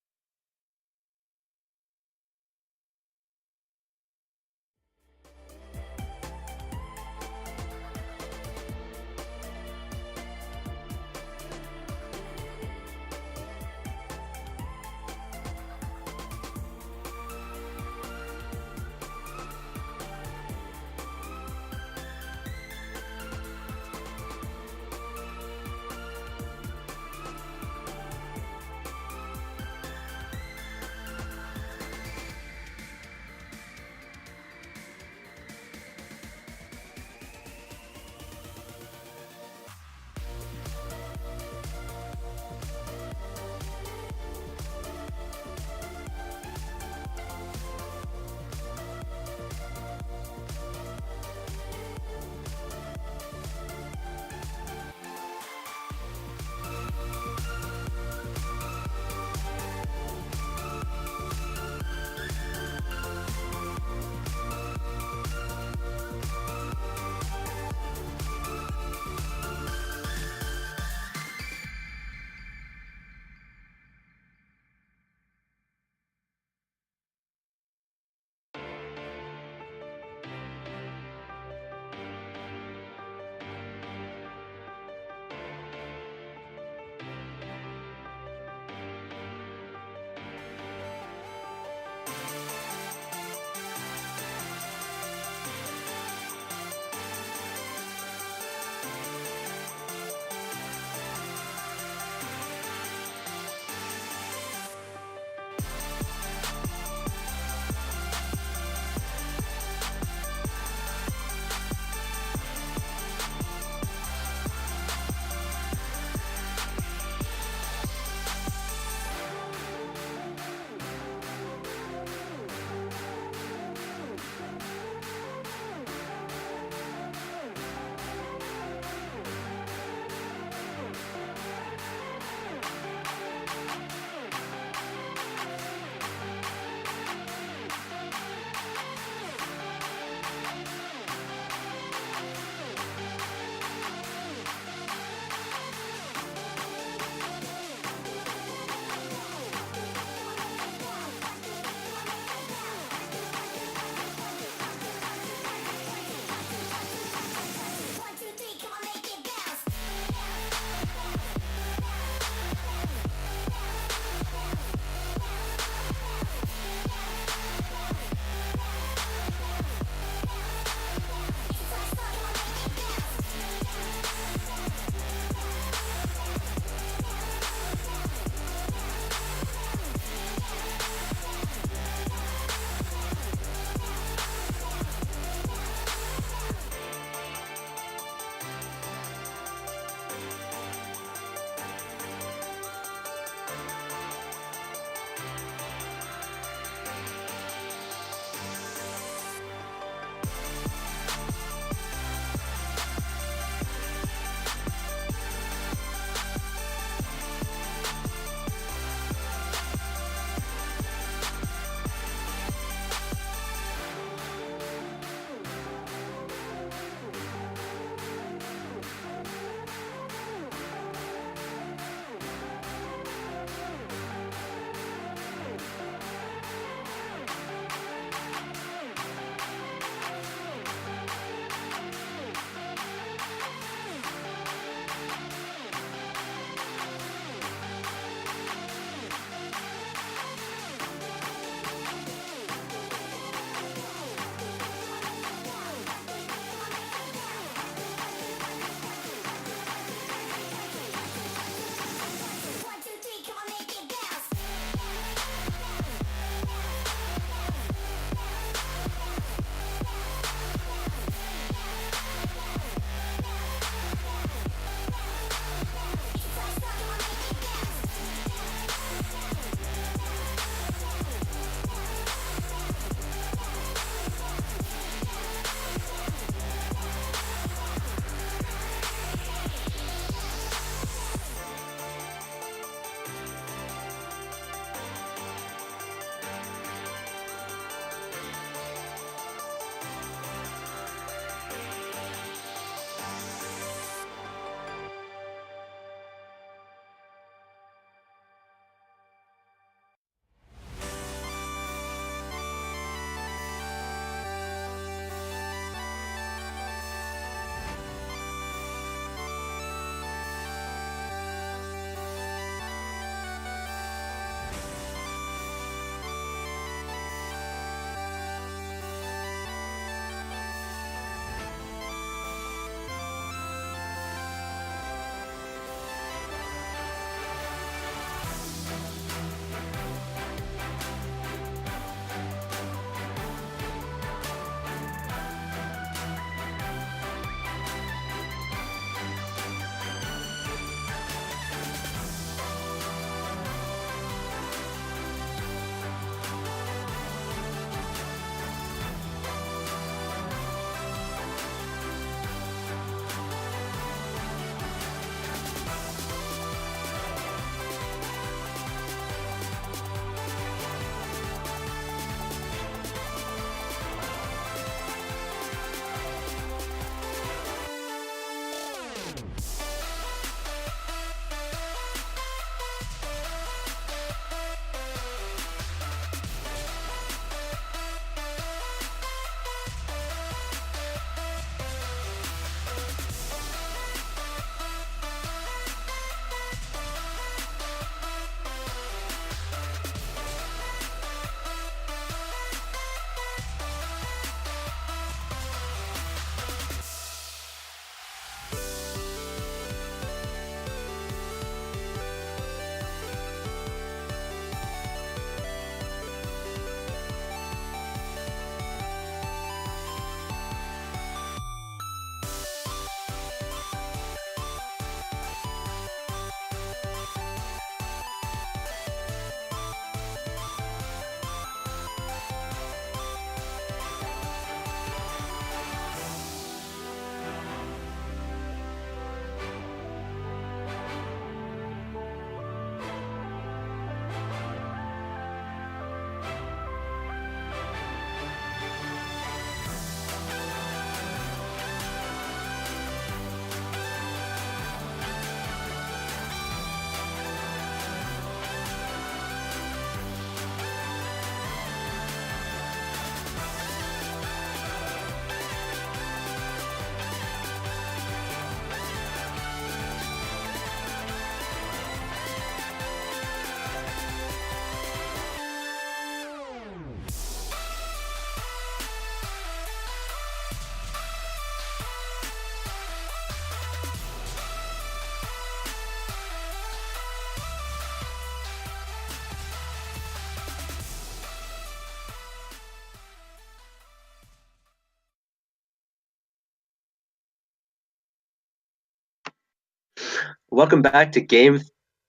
Welcome back to game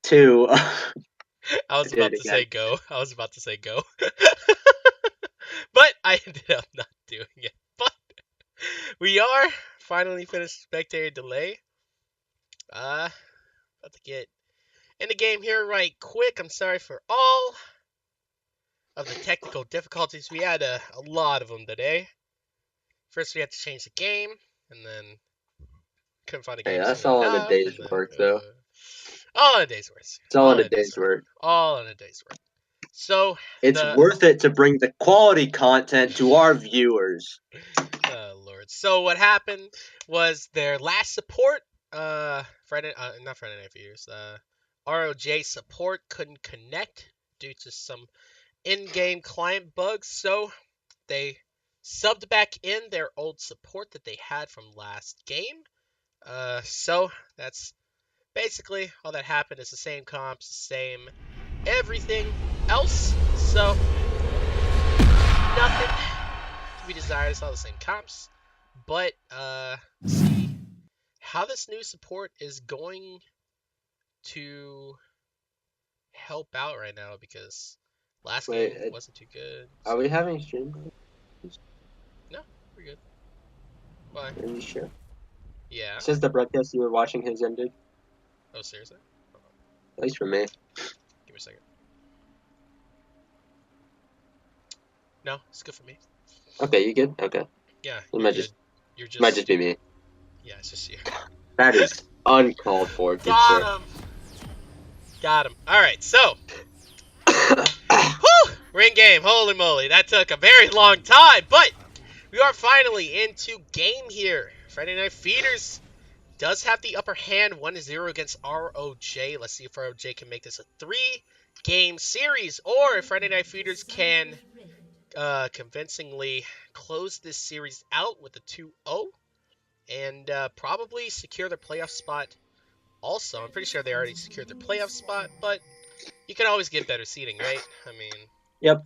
2. I was I did about it to again. say go. I was about to say go. But I ended up not doing it. But we are finally finished spectator delay. About to get in the game here right quick. I'm sorry for all of the technical difficulties. We had a lot of them today. First, we had to change the game, and then couldn't find a Hey, game that's soon all in a enough, day's and then work, though. all in a day's work. It's all in a day's work. All in a day's work. So It's worth it to bring the quality content to our viewers. Lord. So what happened was their last support, not Friday Night Fears, ROJ support couldn't connect due to some in-game client bugs, so they subbed back in their old support that they had from last game. So that's basically all that happened. Is the same comps, same everything else. So nothing to be desired. It's all the same comps. But see how this new support is going to help out right now, because last game wasn't too good. Are we having stream? No, we're good. Why? Are you sure? Yeah. Since the broadcast you were watching has ended, Oh, seriously? Hold on. at least for me. Give me a second. No, it's good for me. Okay, you good? Okay. Yeah, It you're might good. just You're just. might just be me. Yeah, it's just you. That is uncalled for, good Got sir. him. Got him. All right, so. Whew! We're in game. Holy moly, that took a very long time, but we are finally into game here. Friday Night Feeders does have the upper hand, 1-0 against ROJ. Let's see if ROJ can make this a 3-game series, or if Friday Night Feeders can convincingly close this series out with a 2-0 and probably secure their playoff spot. Also, I'm pretty sure they already secured their playoff spot, but you can always get better seeding, right? I mean, Yep.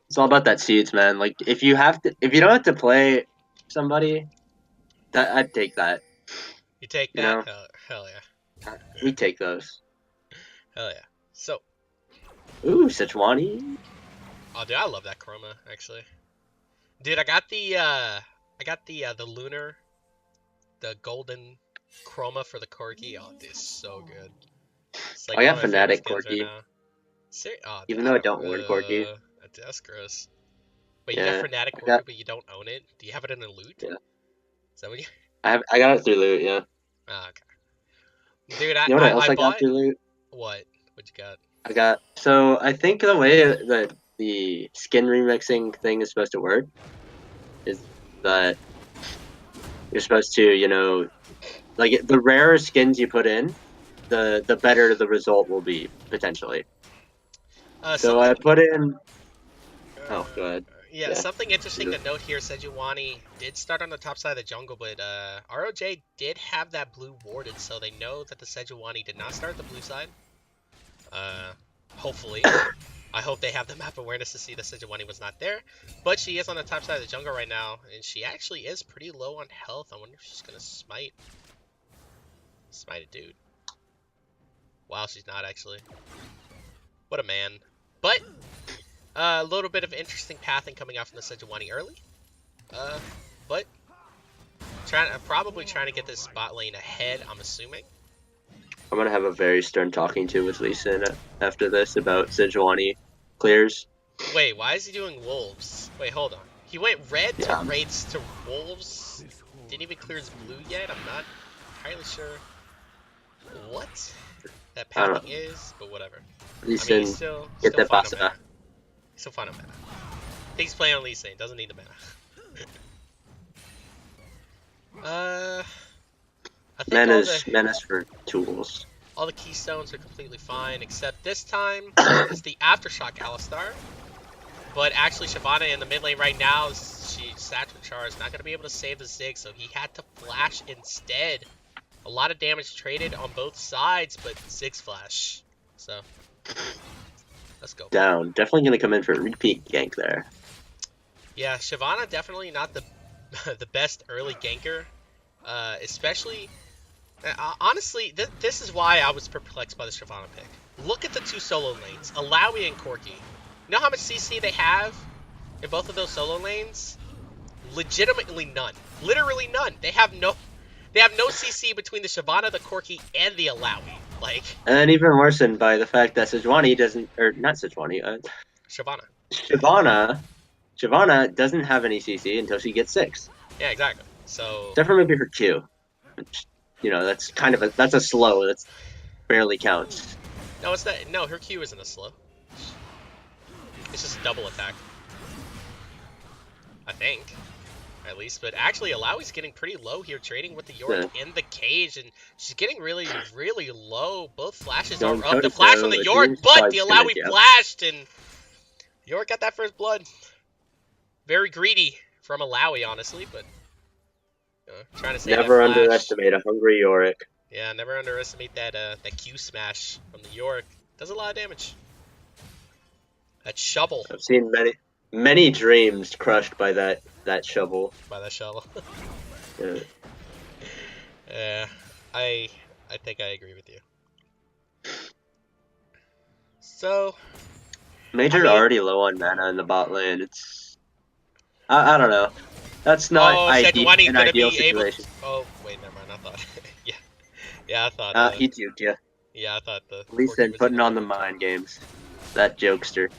It's all about that seeds, man. Like if you don't have to play somebody, I'd take that. you take You that? know? Hell yeah. We take those. Hell yeah. So, Ooh, Sejuani. oh dude, I love that chroma actually. Dude, I got the lunar, the golden chroma for the corgi. Oh, this is so good. It's like I one got of my favorite Fnatic skins right corgi. now. Oh, Even though I don't own corgi. that's gross. Wait, Yeah, you got Fnatic I corgi, got- but you don't own it? Do you have it in a loot? Yeah. Is that what you? I got it through loot, yeah. Oh, okay. Dude, You know what else I I got bought. through loot? What? What you got? So I think the way that the skin remixing thing is supposed to work is that you're supposed to, like the rarer skins you put in, the better the result will be potentially. So I put in. Oh, go ahead. Yeah, Yeah. something interesting to note here, Sejuani did start on the top side of the jungle, but ROJ did have that blue warded, so they know that the Sejuani did not start the blue side. Hopefully. I hope they have the map awareness to see that Sejuani was not there. But she is on the top side of the jungle right now, and she actually is pretty low on health. I wonder if she's going to smite a dude. Wow, she's not actually. What a man. But a little bit of interesting pathing coming out from the Sejuani early. But probably trying to get this bot lane ahead, I'm assuming. I'm gonna have a very stern talking to with Lee Sin after this about Sejuani clears. Wait, why is he doing wolves? Wait, hold on. He went red to raids to wolves. Didn't even clear his blue yet. I'm not entirely sure what that pathing is, but whatever. Lee Sin, still get that fine on pasta. mana. Still fine on mana. He's playing on Lee Sin. Doesn't need the mana. I think Mana's for tools. all the keystones are completely fine, except this time it's the Aftershock Alistar. But actually, Shyvana in the mid lane right now, she's Satchel Charge, not going to be able to save the Zig, so he had to flash instead. A lot of damage traded on both sides, but Zig's flash. So, let's go. Down. Definitely going to come in for a repeat gank there. Yeah, Shyvana definitely not the the best early ganker. Especially Honestly, this is why I was perplexed by the Shyvana pick. Look at the two solo lanes, Alawi and Corki. You know how much CC they have in both of those solo lanes? Legitimately none. Literally none. They have no CC between the Shyvana, the Corki, and the Alawi. Like, And even worsened by the fact that Sejuani doesn't, or not Sejuani, Shyvana. Shyvana doesn't have any CC until she gets 6. Yeah, exactly. So Except for maybe her Q. Which, you know, that's kind of that's a slow. That's barely counts. no, it's not. No, her Q isn't a slow. It's just a double attack. I think. At least, but actually Alawi's getting pretty low here, trading with the Yorick in the cage, and she's getting really, really low. Both flashes are up. The flash from the Yorick, but the Alawi flashed, and Yorick got that first blood. Very greedy from Alawi, honestly, but trying to say never underestimate a hungry Yorick. Yeah, never underestimate that that Q smash from the Yorick. Does a lot of damage. That shovel. I've seen many dreams crushed by that shovel. By that shovel. Yeah. Yeah, I think I agree with you. So Major already low on mana in the bot lane. It's I don't know. That's not an ideal situation. Oh wait, never mind. I thought yeah, I thought he duped you. Yeah, I thought the At least then putting on the mind games. That jokester.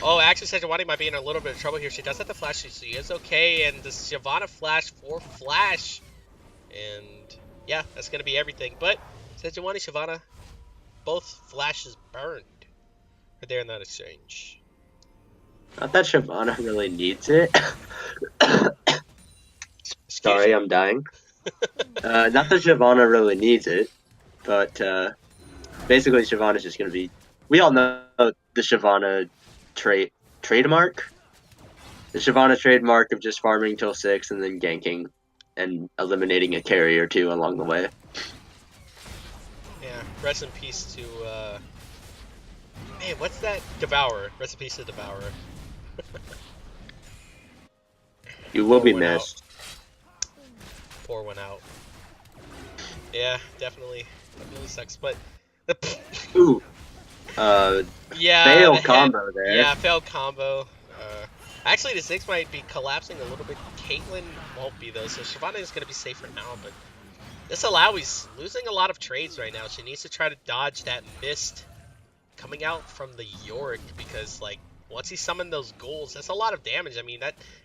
Oh, actually, Sejuani might be in a little bit of trouble here. She does have the flash, so she is okay. And the Shyvana flash for flash. And yeah, that's going to be everything. But Sejuani, Shyvana, both flashes burned right there in that exchange. Not that Shyvana really needs it. Sorry, I'm dying. Not that Shyvana really needs it. But basically, Shyvana's just going to be... We all know the Shyvana trademark. The Shyvana trademark of just farming till 6 and then ganking and eliminating a carry or two along the way. Yeah, rest in peace to man, what's that? Devourer. Rest in peace to Devourer. You will be missed. Pour one out. Yeah, definitely sucks, but ooh. Yeah, failed combo there. Yeah, failed combo. Actually, the Ziggs might be collapsing a little bit. Caitlyn won't be, though, so Shyvana is going to be safe for now, but this Alawi's losing a lot of trades right now. She needs to try to dodge that mist coming out from the Yorick, because, like, once he summoned those ghouls, that's a lot of damage. I mean,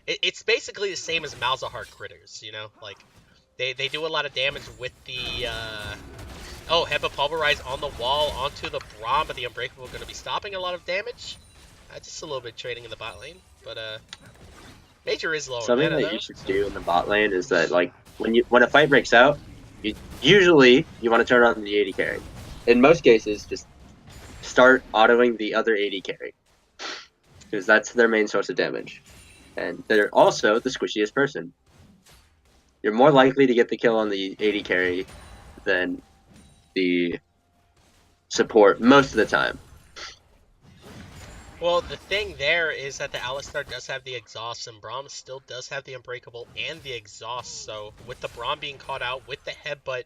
it's basically the same as Malzahar critters, you know? Like, they do a lot of damage with the, oh, Heba Pulverize on the wall onto the Braum, but the Unbreakable going to be stopping a lot of damage. Just a little bit trading in the bot lane, but Major is low. Something that you should do in the bot lane is that, like, when a fight breaks out, usually you want to turn on the AD carry. In most cases, just start autoing the other AD carry, because that's their main source of damage, and they're also the squishiest person. You're more likely to get the kill on the AD carry than the support most of the time. Well, the thing there is that the Alistar does have the exhaust, and Braum still does have the Unbreakable and the exhaust, so with the Braum being caught out, with the headbutt,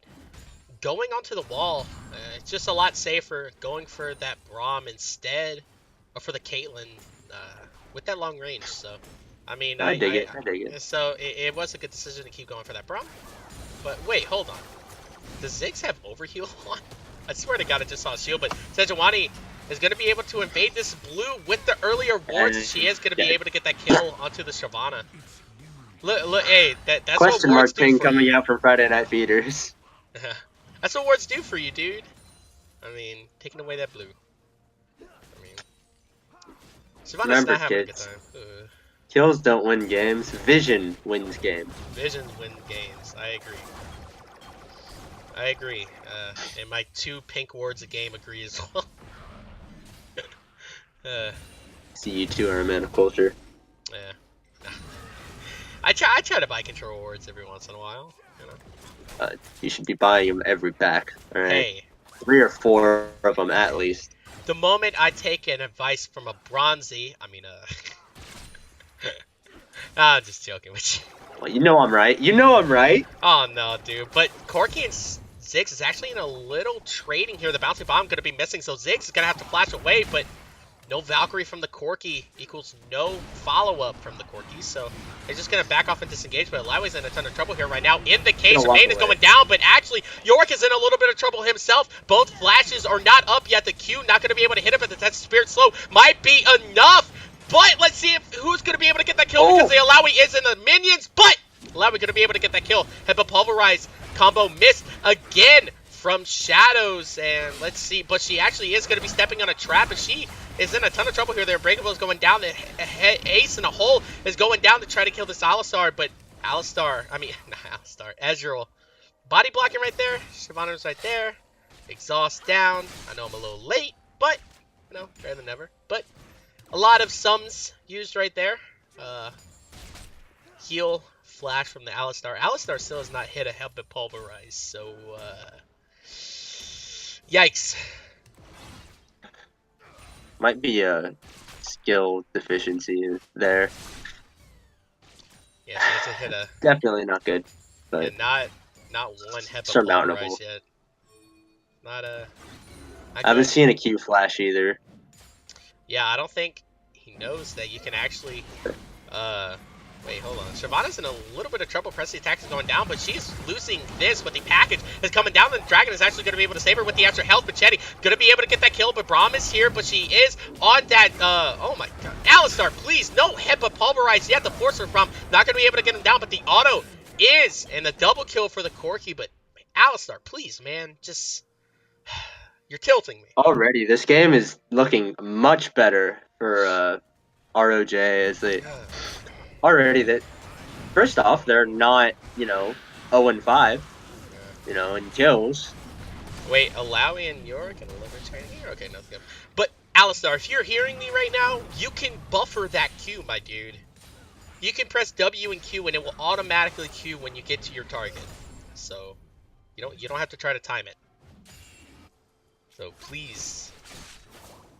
going onto the wall, it's just a lot safer going for that Braum instead, or for the Caitlyn, with that long range, so, I mean, I dig it. So, it was a good decision to keep going for that Braum, but wait, hold on. Does Ziggs have overheal on? I swear to God, I just saw a shield, but Sejuani is going to be able to invade this blue with the earlier wards. She is going to be able to get that kill onto the Shyvana. Look, hey, that's question what wards mark ping do coming out from Friday Night Feeders. That's what wards do for you, dude. I mean, taking away that blue. I mean, Shyvana's not having a good time. Kills don't win games. Vision wins games. Visions win games. I agree. And my 2 pink wards a game agree as well. See, you two are a man of culture. Yeah. I try to buy control wards every once in a while, you know. You should be buying them every pack, alright? Hey. 3 or 4 of them at least. The moment I take an advice from a Bronzy, I'm just joking with you. Well, you know I'm right. You know I'm right. Oh no, dude. But Corki and Ziggs is actually in a little trading here. The bouncy bomb going to be missing, so Ziggs is going to have to flash away, but no Valkyrie from the Corki equals no follow-up from the Corki, so they're just going to back off and disengage, but Alawi's in a ton of trouble here right now. In the case, Main is going down, but actually, York is in a little bit of trouble himself. Both flashes are not up yet. The Q not going to be able to hit him, but the Test Spirit Slow might be enough. But let's see who's going to be able to get that kill, because the Alawi is in the minions, but Alawi going to be able to get that kill. Hepa Pulverize combo missed again from Shadows, and let's see, but she actually is going to be stepping on a trap, and she is in a ton of trouble here. Their Breakable is going down. The Ace in a hole is going down to try to kill this Alistar, but Ezreal body blocking right there. Shyvana's right there. Exhaust down. I know I'm a little late, but, you know, better than never. But a lot of sums used right there. Heal flash from the Alistar. Alistar still has not hit a Hepa Pulverize, so, yikes. Might be a skill deficiency there. Yeah, so it's a hit a definitely not good, but not one Hepa surmountable. Pulverize yet. Not I haven't seen a Q flash either. Yeah, I don't think he knows that you can actually wait, hold on. Shyvana's in a little bit of trouble. Pressing attack is going down, but she's losing this, but the package is coming down. The Dragon is actually going to be able to save her with the extra health. But Chetty going to be able to get that kill, but Braum is here, but she is on that, oh my god. Alistar, please, no Hepa Pulverize yet. The Forcer Braum not going to be able to get him down, but the auto is, and the double kill for the Corki, but Alistar, please, man, just, you're tilting me. Already, this game is looking much better for, ROJ as they... Already that, first off, they're not, you know, 0-5, you know, in kills. Wait, Alawi and York and Liver China here? Okay, nothing good. But, Alistar, if you're hearing me right now, you can buffer that Q, my dude. You can press W and Q and it will automatically Q when you get to your target. So, you don't have to try to time it. So, please,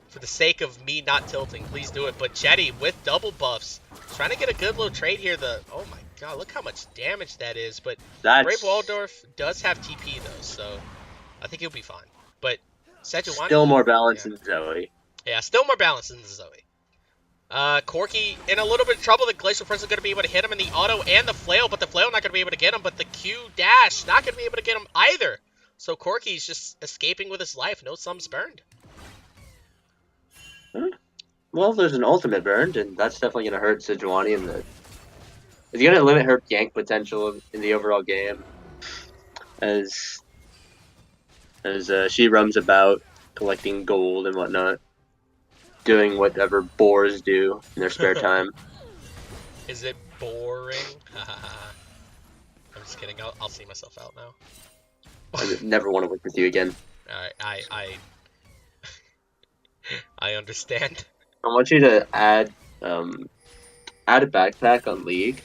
for the sake of me not tilting, please do it. But Chetty with double buffs, trying to get a good little trade here. Oh my god, look how much damage that is. But Brave Waldorf does have TP though, so I think he'll be fine. But Sejuani, still more balanced than Zoe. Yeah, still more balanced than Zoe. Corki in a little bit of trouble. The Glacial Prince is going to be able to hit him in the auto and the flail, but the flail not going to be able to get him. But the Q dash not going to be able to get him either. So Corki's just escaping with his life. No sums burned. Well, there's an ultimate burned, and that's definitely going to hurt Sejuani in the... It's going to limit her gank potential in the overall game. As she roams about collecting gold and whatnot. Doing whatever boars do in their spare time. Is it boring? I'm just kidding. I'll see myself out now. I never want to work with you again. I understand. I want you to add a backpack on League,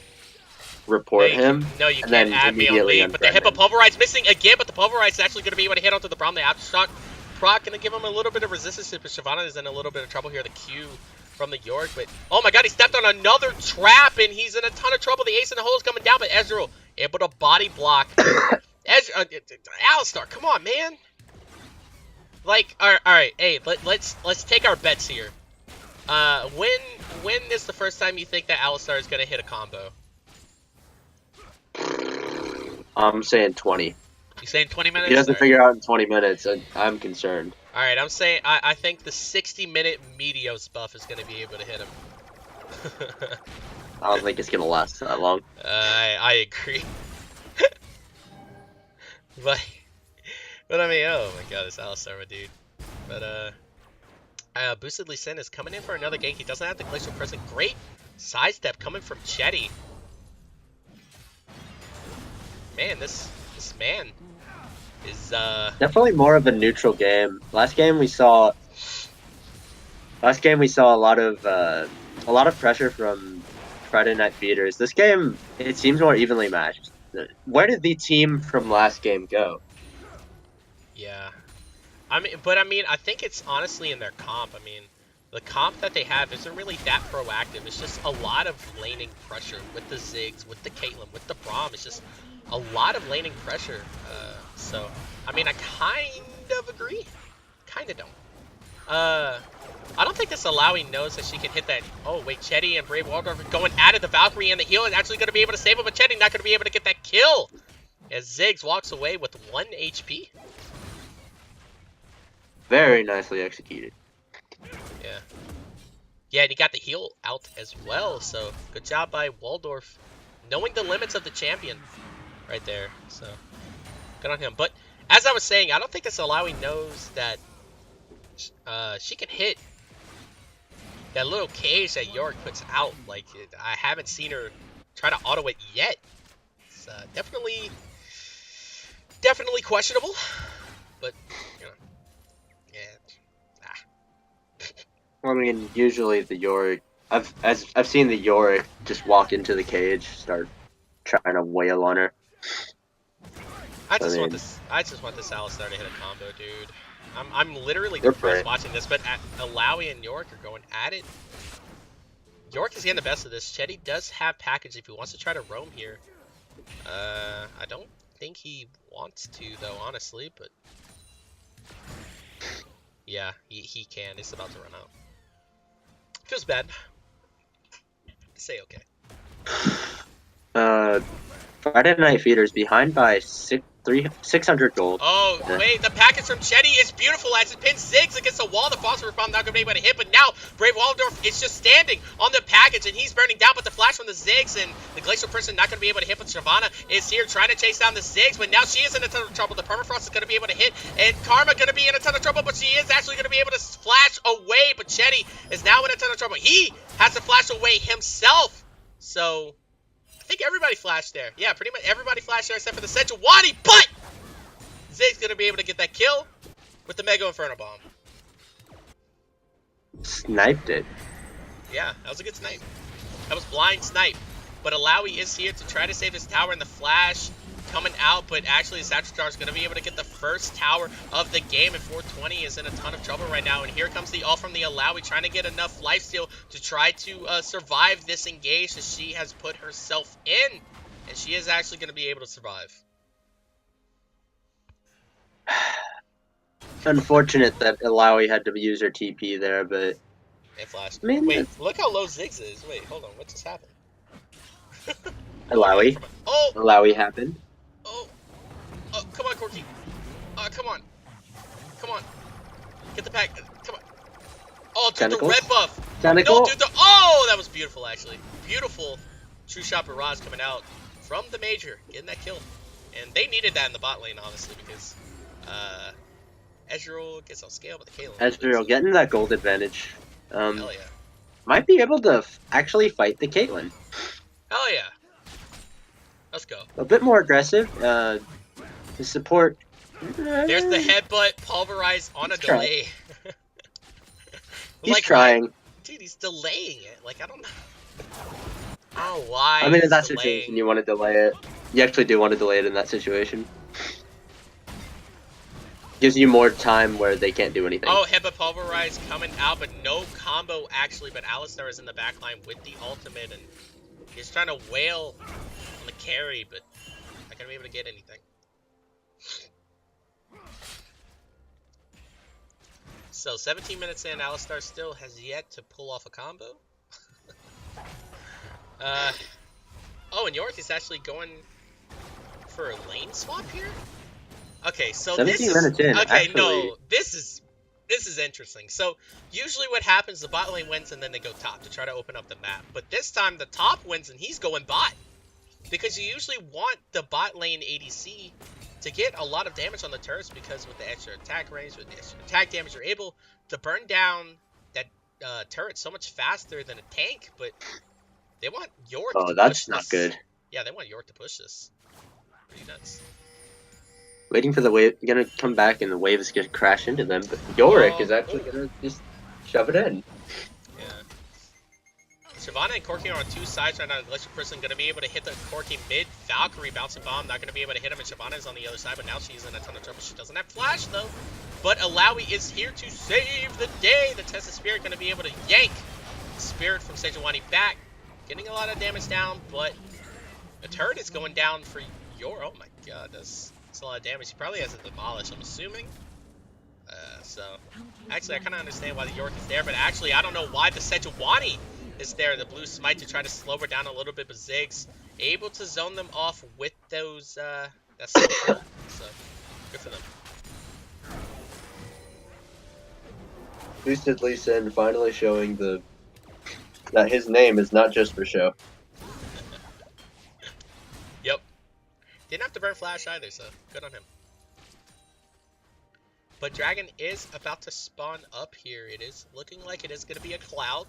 report him. No, you can't add me on League. But the Hepa Pulverize missing again. But the Pulverize is actually going to be able to hit onto the Braum. The Aftershock proc going to give him a little bit of resistance. But Shyvana is in a little bit of trouble here. The Q from the York. But oh my god, he stepped on another trap and he's in a ton of trouble. The Ace in the hole is coming down. But Ezreal able to body block. Alistar, come on, man. Like, all right, hey, let's take our bets here. When is the first time you think that Alistar is gonna hit a combo? I'm saying 20. You saying 20 minutes? He doesn't figure out in 20 minutes, and I'm concerned. All right, I'm saying I think the 60-minute Meteos buff is gonna be able to hit him. I don't think it's gonna last that long. I agree. But I mean, oh my god, this Alistar, my dude. But Boosted Lee Sin is coming in for another gank. He doesn't have the Glacial Present. Great sidestep coming from Chetty. Man, this man is definitely more of a neutral game. Last game we saw a lot of pressure from Friday Night Feeders. This game, it seems more evenly matched. Where did the team from last game go? Yeah. I mean, I think it's honestly in their comp. I mean, the comp that they have isn't really that proactive. It's just a lot of laning pressure with the Ziggs, with the Caitlyn, with the Braum. It's just a lot of laning pressure. So, I mean, I kind of agree. Kind of don't. I don't think this Alawi knows that she can hit that. Oh, wait, Chetty and Brave Waldorf are going at it. The Valkyrie and the heal is actually going to be able to save him, but Chetty not going to be able to get that kill. As Ziggs walks away with 1 HP. Very nicely executed. Yeah. Yeah, and he got the heal out as well, so good job by Waldorf. Knowing the limits of the champion right there, so good on him. But as I was saying, I don't think this Alawi knows that she can hit that little cage that Yorick puts out. Like, I haven't seen her try to auto it yet. It's definitely questionable, but you know, yeah. I mean, usually the Yorick. I've seen the Yorick just walk into the cage, start trying to wail on her. I just want this Alistar to hit a combo, dude. I'm literally depressed watching this, but Alawi and Yorick are going at it. Yorick is getting the best of this. Chetty does have package if he wants to try to roam here. I don't think he wants to though, honestly, but yeah, he can. He's about to run out. Feels bad. Say okay. Friday Night Feeder's behind by 600 gold. Oh, wait, the package from Chetty is beautiful as it pins Ziggs against the wall. The Phosphorus Bomb not going to be able to hit, but now Brave Waldorf is just standing on the package, and he's burning down, but the flash from the Ziggs, and the Glacial Person not going to be able to hit, but Shyvana is here trying to chase down the Ziggs, but now she is in a ton of trouble. The Permafrost is going to be able to hit, and Karma going to be in a ton of trouble, but she is actually going to be able to flash away, but Chetty is now in a ton of trouble. He has to flash away himself, so I think everybody flashed there. Yeah, pretty much everybody flashed there except for the Sejuani, but Ziggs gonna be able to get that kill with the Mega Inferno Bomb. Sniped it. Yeah, that was a good snipe. That was blind snipe. But Alawi is here to try to save his tower, and the flash coming out, but actually Satrastar is going to be able to get the first tower of the game, and 420 is in a ton of trouble right now. And here comes the ult from the Alawi, trying to get enough lifesteal to try to survive this engage that she has put herself in, and she is actually going to be able to survive. It's unfortunate that Alawi had to use her TP there, but It flashed. I mean, wait, look how low Ziggs is. Wait, hold on, what just happened? Alawi. Oh! Alawi happened. Oh! Oh, come on, Corky. Come on. Come on. Get the pack. Come on. Oh, dude, Tentacles? the red buff. Tentacle? No, dude, oh, that was beautiful, actually. Beautiful True Shot Barrage coming out from the Major, getting that kill. And they needed that in the bot lane, honestly, because Ezreal gets on scale, but the Kaylin. Ezreal getting that gold advantage. Hell yeah. Might be able to actually fight the Caitlyn. Hell yeah. Let's go. A bit more aggressive. The support. There's the headbutt pulverized on a delay. He's trying. Dude, he's delaying it. Like, I don't know. I don't know why. I mean, in that delaying. situation, you want to delay it. You actually do want to delay it in that situation. Gives you more time where they can't do anything. Oh, headbutt pulverized coming out, but no combo actually. But Alistar is in the backline with the ultimate, and he's trying to wail on the carry, but not gonna be able to get anything. So 17 minutes in, Alistar still has yet to pull off a combo. Oh, and York is actually going for a lane swap here. Okay, so 17 minutes in. Okay, actually. no, this is interesting. So usually what happens, the bot lane wins and then they go top to try to open up the map. But this time the top wins and he's going bot, because you usually want the bot lane ADC to get a lot of damage on the turrets, because with the extra attack range, with the extra attack damage, you're able to burn down that turret so much faster than a tank. But they want York to push this. Oh, that's not good. Yeah, they want York to push this. Pretty nuts. Waiting for the wave, gonna come back and the wave is gonna crash into them, but Yorick is actually gonna just shove it in. Yeah. Shyvana and Corky are on two sides right now. Glacial Person gonna be able to hit the Corky mid. Valkyrie bouncing bomb, not gonna be able to hit him, and Shyvana is on the other side, but now she's in a ton of trouble. She doesn't have flash though. But Alawi is here to save the day. The Tested Spirit gonna be able to yank Spirit from Sejuani back, getting a lot of damage down, but the turret is going down for your. Oh my god, that's a lot of damage. He probably has a demolish, I'm assuming. So actually I kind of understand why the York is there, but actually I don't know why the Sejuani is there. The blue smite to try to slow her down a little bit, but Ziggs able to zone them off with those that skill. So good for them. Boosted Lee Sin finally showing that his name is not just for show. Yep. Didn't have to burn flash either, so good on him. But Dragon is about to spawn up here. It is looking like it is going to be a cloud.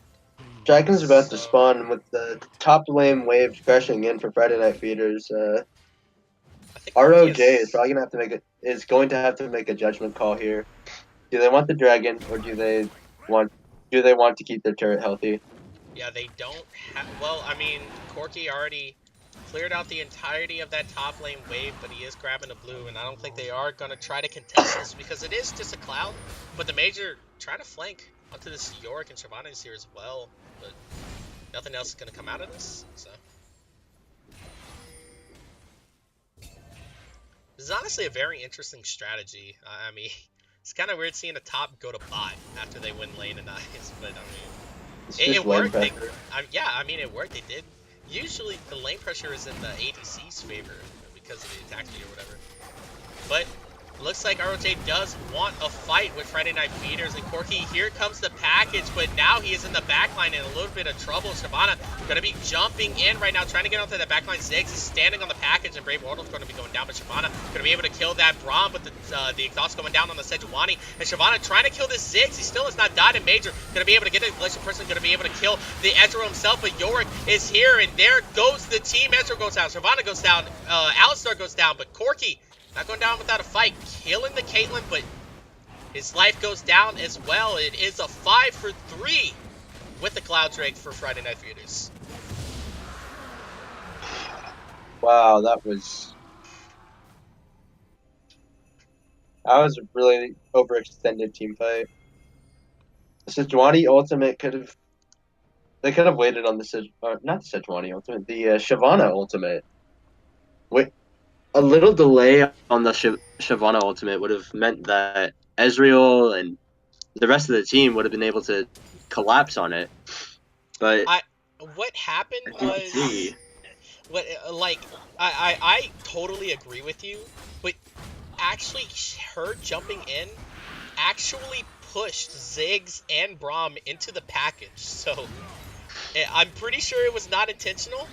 Dragon's about to spawn with the top lane wave crashing in for Friday Night Feeders. I think ROJ is probably gonna have to make a judgment call here. Do they want the Dragon or do they want to keep their turret healthy? Yeah, they don't have. Well, I mean, Corki already cleared out the entirety of that top lane wave, but he is grabbing a blue, and I don't think they are going to try to contest this because it is just a cloud. But the major trying to flank onto this Yorick, and Shyvana is here as well, but nothing else is going to come out of this. So this is honestly a very interesting strategy. I mean, it's kind of weird seeing a top go to bot after they win lane and eyes, but I mean, it worked. Yeah, I mean, it worked. They did. Usually, the lane pressure is in the ADC's favor because of the attack speed or whatever. But looks like ROJ does want a fight with Friday Night Feeders, and Corki, here comes the package, but now he is in the backline in a little bit of trouble. Shyvana going to be jumping in right now, trying to get onto the backline. Ziggs is standing on the package, and Brave Wardle's going to be going down, but Shyvana going to be able to kill that Braum, but the exhaust going down on the Sejuani, and Shyvana trying to kill this Ziggs. He still has not died in Major. Going to be able to get the Glacial Person, going to be able to kill the Ezreal himself, but Yorick is here, and there goes the team. Ezreal goes down, Shyvana goes down, Alistar goes down, but Corki not going down without a fight, killing the Caitlyn, but his life goes down as well. It is a 5-for-3 with the Cloud Drake for Friday Night Feeders. Wow, that was a really overextended team fight. The Sejuani ultimate they could have waited on the not the Sejuani ultimate, the Shyvana ultimate. Wait. A little delay on the Shyvana ultimate would have meant that Ezreal and the rest of the team would have been able to collapse on it. But what happened was, I totally agree with you, but actually her jumping in actually pushed Ziggs and Braum into the package. So I'm pretty sure it was not intentional.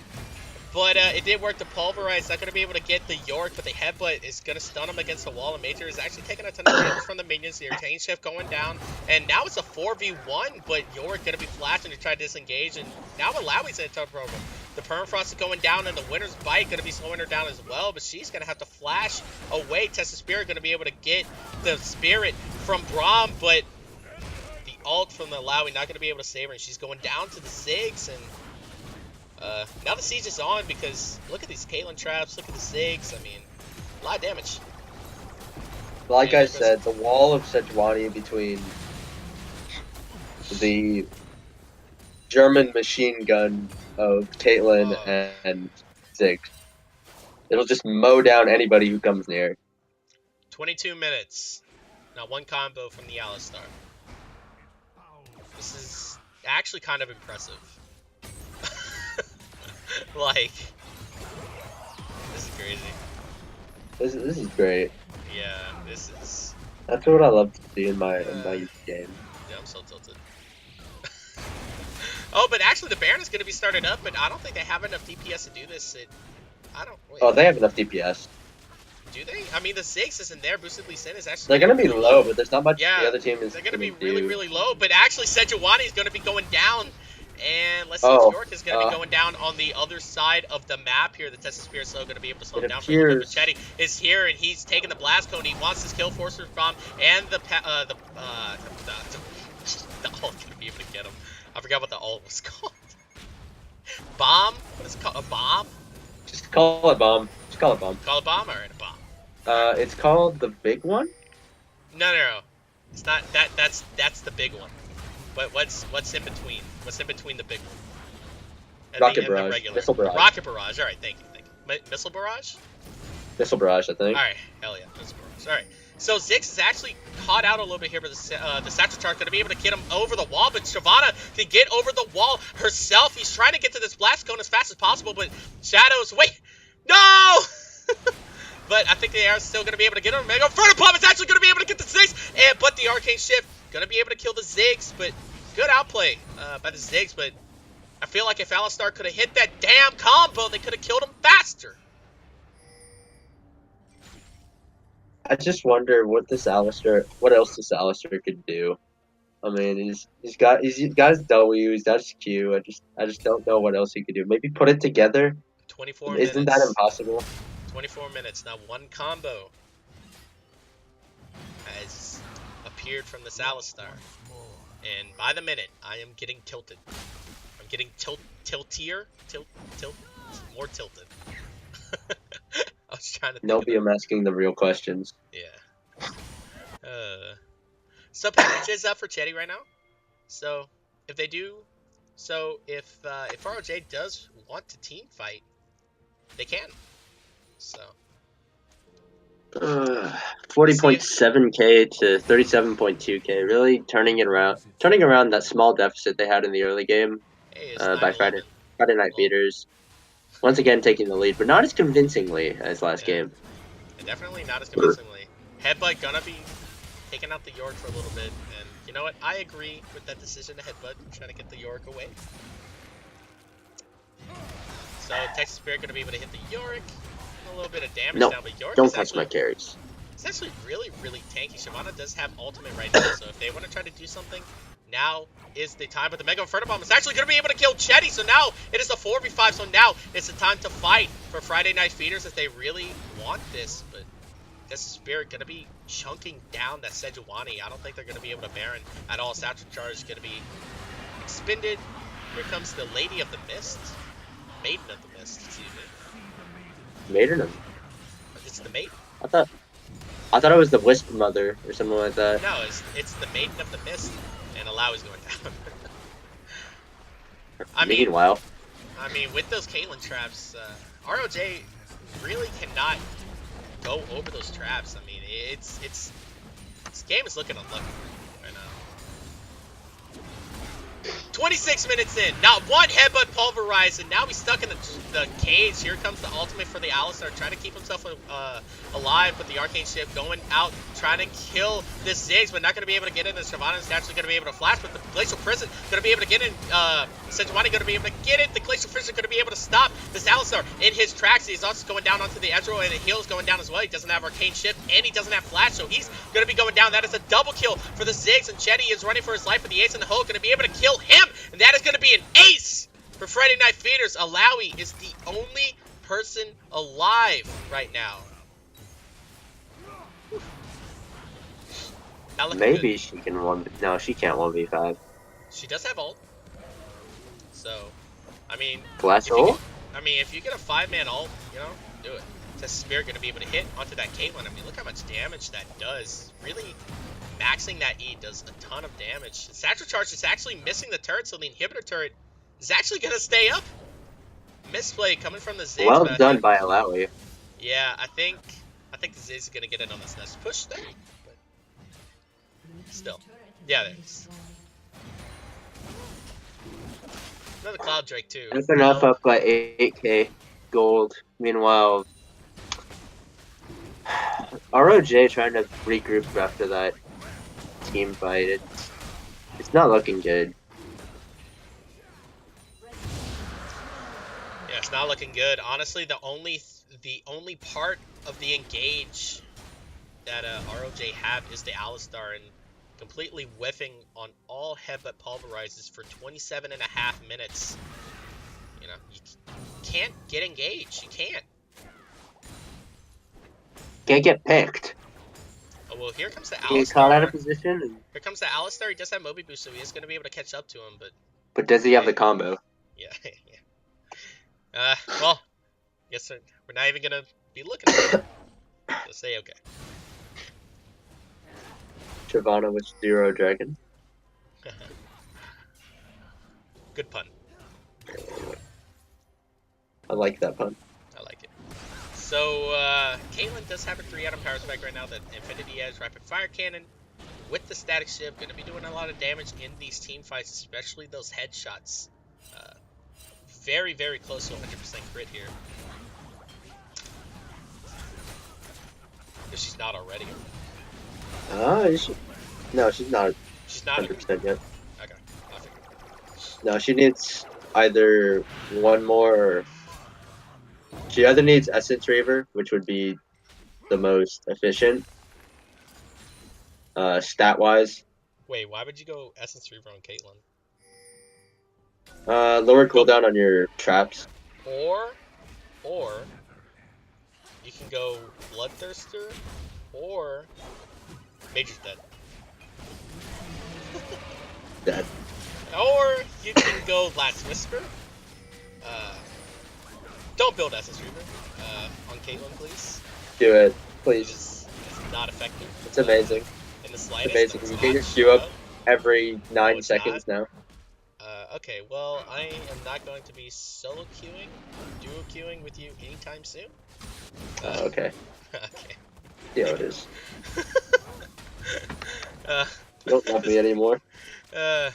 But it did work to pulverize. Not going to be able to get the Yorick, but the headbutt is going to stun him against the wall. And Major is actually taking a ton of damage from the minions. The Arcane Shift going down. And now it's a 4v1, but Yorick going to be flashing to try to disengage. And now Malawi's in a tough problem. The Permafrost is going down, and the Winter's Bite going to be slowing her down as well. But she's going to have to flash away. Tessa Spirit going to be able to get the Spirit from Braum, but the ult from the Malawi not going to be able to save her. And she's going down to the Ziggs, and now the siege is on because look at these Caitlyn traps, look at the Ziggs. I mean, a lot of damage. Like I said, the wall of Sejuani between the German machine gun of Caitlyn and Ziggs. It'll just mow down anybody who comes near. 22 minutes. Now one combo from the Alistar. This is actually kind of impressive. Like, this is crazy. This is great. Yeah, this is. That's what I love to see in my youth game. Yeah, I'm so tilted. Oh, but actually the Baron is going to be started up, but I don't think they have enough DPS to do this. Wait. Oh, they have enough DPS. Do they? I mean, the Ziggs isn't there. Boosted Lee Sin is actually. They're going to be low, but there's not much the other team is. They're going to be really, really low. But actually, Sejuani is going to be going down. And let's see, York is going to be going down on the other side of the map here. The Tessa Spear is going to be able to slow him down for a little bit. Machete is here, and he's taking the blast cone. He wants this kill forcer bomb, and the ult going to be able to get him. I forgot what the ult was called. Bomb? What is it called? A bomb? Just call it bomb. Just call it bomb. Call it bomb? Alright, a bomb. It's called the big one? No. It's not that. That's the big one. But what's in between? What's in between the big one? And Rocket the barrage. regular? Missile barrage. Rocket barrage. All right, thank you. Missile barrage? Missile Barrage, I think. Alright, hell yeah. That's gross. Alright. So Ziggs is actually caught out a little bit here, but the Satchel Charge going to be able to get him over the wall, but Shyvana can get over the wall herself. He's trying to get to this Blast Cone as fast as possible, but Shadows, wait! No! But I think they are still going to be able to get him. Mega Inferno Bomb is actually going to be able to get the Ziggs, but the Arcane Shift going to be able to kill the Ziggs, but good outplay by the Ziggs, but I feel like if Alistar could have hit that damn combo, they could have killed him faster. I just wonder what else this Alistair could do. I mean, he's got his W, he's got his Q. I just don't know what else he could do. Maybe put it together. 24 Isn't minutes. that impossible? 24 minutes. Now one combo has appeared from this Alistar. And by the minute, I am getting tilted. I'm getting tiltier. More tilted. I was trying to think Nobody am asking the real questions. Yeah. So package is up for Chetty right now. So if they do, if ROJ does want to team fight, they can. So 40.7k to 37.2k, really turning around that small deficit they had in the early game hey, by Friday Night Feeders. Once again taking the lead, but not as convincingly as last game. And definitely not as convincingly. Headbutt gonna be taking out the Yorick for a little bit, and you know what? I agree with that decision to headbutt, trying to get the Yorick away. So Texas Spirit gonna be able to hit the Yorick. A little bit of damage No, now, but Yorick don't is touch my carries. It's actually really, really tanky. Shyvana does have ultimate right now, so if they want to try to do something, now is the time. But the Mega Inferno Bomb is actually going to be able to kill Chetty, so now it is a 4v5, so now it's the time to fight for Friday Night Feeders if they really want this. But Texas Spirit going to be chunking down that Sejuani. I don't think they're going to be able to Baron at all. Satchel Charge is going to be expended. Here comes the Lady of the Mist. Maiden of the Mist, excuse me. Maiden of It's the Maiden. I thought it was the Wisp Mother or something like that. No, it's the Maiden of the Mist, and Alawi's going down. I mean, with those Caitlyn traps, ROJ really cannot go over those traps. I mean, this game is looking unlucky right now. 26 minutes in, not one headbutt pulverized, and now he's stuck in the cage. Here comes the ultimate for the Alistar, trying to keep himself alive with the Arcane Shift, going out, trying to kill this Ziggs, but not going to be able to get in. The Shyvana is actually going to be able to flash, but the Glacial Prison going to be able to get in. Sejuani going to be able to get it. The Glacial Prison going to be able to stop this Alistar in his tracks. He's also going down onto the Ezreal, and the heal is going down as well. He doesn't have Arcane Shift, and he doesn't have Flash, so he's going to be going down. That is a double kill for the Ziggs, and Chetty is running for his life, but the Ace in the hole going to be able to kill him, and that is going to be an ace for Friday Night Feeders. Alawi is the only person alive right now. Maybe she can No, she can't 1v5. She does have ult. So, I mean, Glass ult? if you get a 5-man ult, you know, do it. Test Spirit going to be able to hit onto that Caitlyn. I mean, look how much damage that does. Really, maxing that E does a ton of damage. Satchel Charge is actually missing the turret, so the inhibitor turret is actually going to stay up. Misplay coming from the Ziggs. Well done by Alawi. Yeah, I think the Ziggs is going to get in on this next push there. But still. Yeah, there it is. Another Cloud Drake, too. FNF up by 8k gold. Meanwhile, ROJ trying to regroup after that team fight. It's not looking good. Yeah, it's not looking good. Honestly, the only part of the engage that ROJ have is the Alistar, and completely whiffing on all headbutt pulverizes for 27.5 minutes. You know, you can't get engaged. You can't. Can't get picked. Oh, well, here comes the He's caught out of Alistar. position. Here comes the Alistar. He does have Moby Boost, so he is going to be able to catch up to him, But does he have the combo? yeah, yeah. Well, guess we're not even going to be looking at it. So say okay. Shyvana with 0 dragon. Good pun. I like that pun. I like it. So, Caitlyn does have a 3-item power spec right now, the Infinity Edge Rapid Fire Cannon. With the Static Shiv, going to be doing a lot of damage in these team fights, especially those headshots. Very, very close to 100% crit here. If she's not already. No, she's not She's not. 100% yet. Okay, I figured. No, she needs either one more. She either needs Essence Reaver, which would be the most efficient, stat wise. Wait, why would you go Essence Reaver on Caitlyn? Lower cooldown on your traps. Or you can go Bloodthirster, or Major's dead. Dead. Or you can go Last Whisper. Don't build Essence Reaver on Caitlyn, please. Do it, It please. is not effective. It's amazing. In the It's slightest. amazing. It's You not get your Q up shut every 9 it's seconds now. Okay, well, I am not going to be solo queuing, duo queuing with you anytime soon. Okay. Okay. Yeah, it is. Uh, You don't love me anymore. oh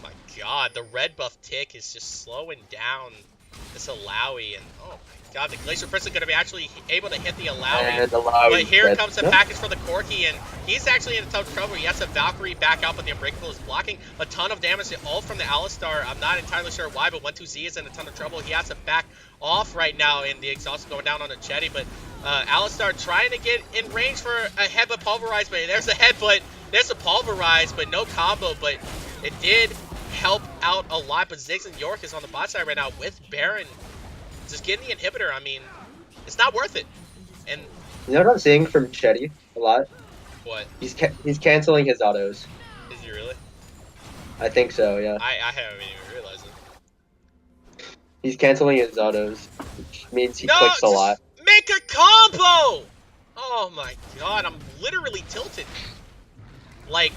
my god, the red buff tick is just slowing down this Alawi, and oh my god, the Glacier Prince is going to be actually able to hit the Alawi. And Alawi. But here dead. comes the No. package for the Corki, and he's actually in tough trouble. He has a Valkyrie back out, but the Unbreakable is blocking a ton of damage, all from the Alistar. I'm not entirely sure why, but 1-2Z is in a ton of trouble. He has to back off right now, and the exhaust is going down on the Jetty, but Alistar trying to get in range for a headbutt pulverize, but there's a headbutt, there's a pulverize, but no combo, but it did help out a lot. But Ziggs and York is on the bot side right now with Baron. Just getting the inhibitor, I mean, it's not worth it. And You know what I'm seeing from Chetty a lot? what? He's canceling his autos. Is he really? I think so, yeah. I haven't even realized it. He's canceling his autos, which means he No, clicks a just lot. make a combo! Oh my god, I'm literally tilted. Like,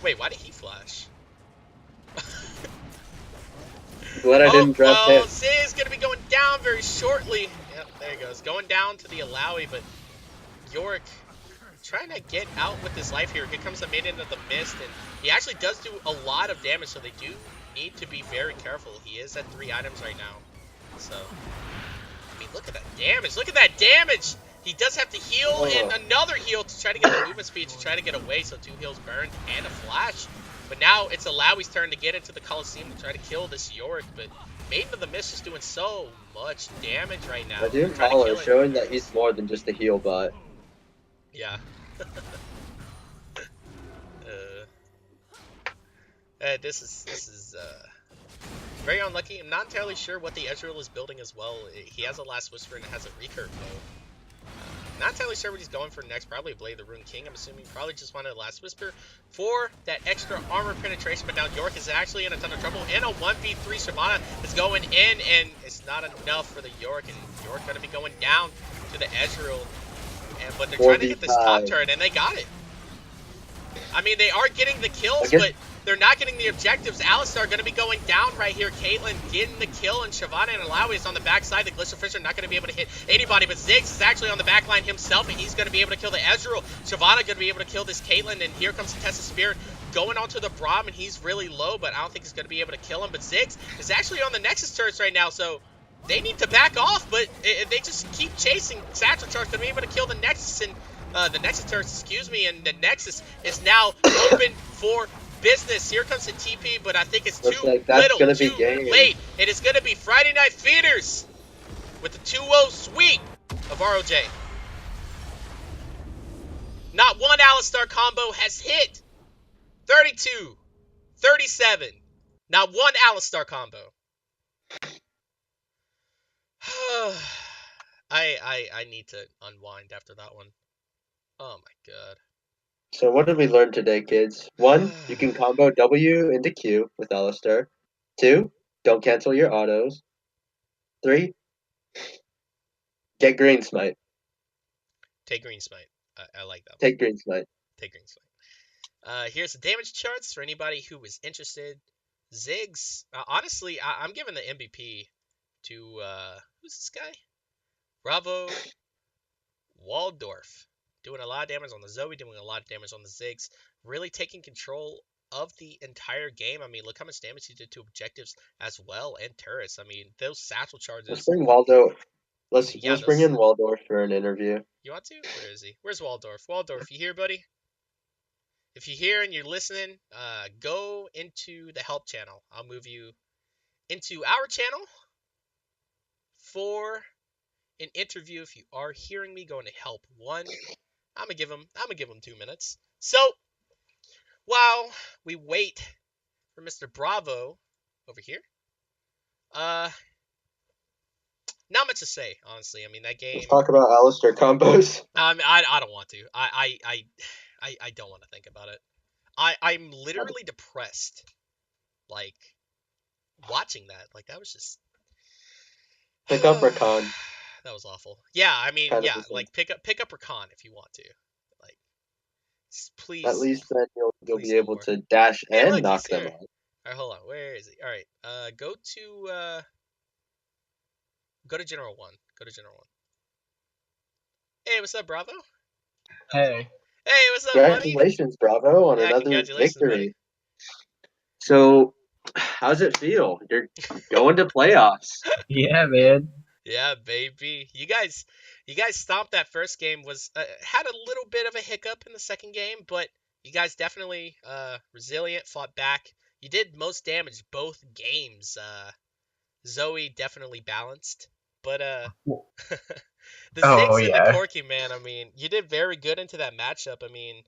wait, why did he flash? Glad I didn't drop well, him. Zay's gonna be going down very shortly. Yep, there he goes. Going down to the Alawi, but York trying to get out with his life here. Here comes the Maiden of the Mist, and he actually does do a lot of damage, so they do need to be very careful. He is at 3 items right now. So, I mean, look at that damage. Look at that damage! He does have to heal and another heal to try to get the movement speed to try to get away, so 2 heals burned and a flash. But now it's Alawi's turn to get into the Coliseum to try to kill this Yorick, but Maiden of the Mist is doing so much damage right now. I do Trying to follow, kill it. showing that he's more than just a heal bot. Yeah. This is very unlucky. I'm not entirely sure what the Ezreal is building as well. He has a Last Whisper and it has a recurve bow. Not entirely sure what he's going for next. Probably Blade the Rune King, I'm assuming. Probably just wanted a Last Whisper for that extra armor penetration. But now York is actually in a ton of trouble. And a 1v3 Shyvana is going in, and it's not enough for the York. And York going to be going down to the Ezreal. But they're trying to get this top turret, and they got it. I mean, they are getting the kills, but they're not getting the objectives. Alistar going to be going down right here. Caitlyn getting the kill, and Shyvana and Alawi is on the backside. The Glacier Fisher not going to be able to hit anybody, but Ziggs is actually on the back line himself, and he's going to be able to kill the Ezreal. Shyvana going to be able to kill this Caitlyn, and here comes the Test of Spirit going onto the Braum, and he's really low, but I don't think he's going to be able to kill him. But Ziggs is actually on the Nexus turrets right now, so they need to back off, but they just keep chasing. Satchel Charge going to be able to kill the Nexus, and the Nexus turrets, excuse me, and the Nexus is now open for business. Here comes the TP, but I think it's too little, too late. It is going to be Friday Night Feeders with the 2-0 sweep of ROJ. Not one Alistar combo has hit. 32, 37. Not one Alistar combo. I need to unwind after that one. Oh my god. So what did we learn today, kids? 1, you can combo W into Q with Alistar. 2, don't cancel your autos. 3, get Green Smite. Take Green Smite. I like that one. Take Green Smite. Take Green Smite. Here's the damage charts for anybody who is interested. Ziggs. Honestly, I'm giving the MVP to who's this guy? Bravo Waldorf. Doing a lot of damage on the Zoe, doing a lot of damage on the Ziggs. Really taking control of the entire game. I mean, look how much damage he did to objectives as well and turrets. I mean, those satchel Let's charges. bring Waldo. Yeah, Let's bring those. in Waldorf for an interview. You want to? Where is he? Where's Waldorf? Waldorf, you here, buddy? If you're here and you're listening, go into the help channel. I'll move you into our channel for an interview. If you are hearing me, going to help one. I'm gonna give him 2 minutes. So while we wait for Mr. Bravo over here, not much to say, honestly. I mean, that game. Let's talk about Alistair combos. I don't want to. I don't want to think about it. I'm literally depressed. Like watching that. Like that was just. Pick up Rakan. That was awful. Yeah, I mean, Kind of yeah, the same. like pick up Rakan if you want to. Like, please. At least then you'll please be do able more. to dash Hey, and look, knock he's them here. out. All right, hold on. Where is he? All right, go to General 1. Go to General 1. Hey, what's up, Bravo? Hey. Hey, what's up, buddy? Congratulations, Bravo, on Yeah, another congratulations, victory. buddy. So, how's it feel? You're going to playoffs. Yeah, man. Yeah, baby. You guys stomped that first game. Was had a little bit of a hiccup in the second game, but you guys definitely resilient, fought back. You did most damage both games. Zoe definitely balanced, but the Oh, Ziggs and the yeah. Corky, man. I mean, you did very good into that matchup. I mean,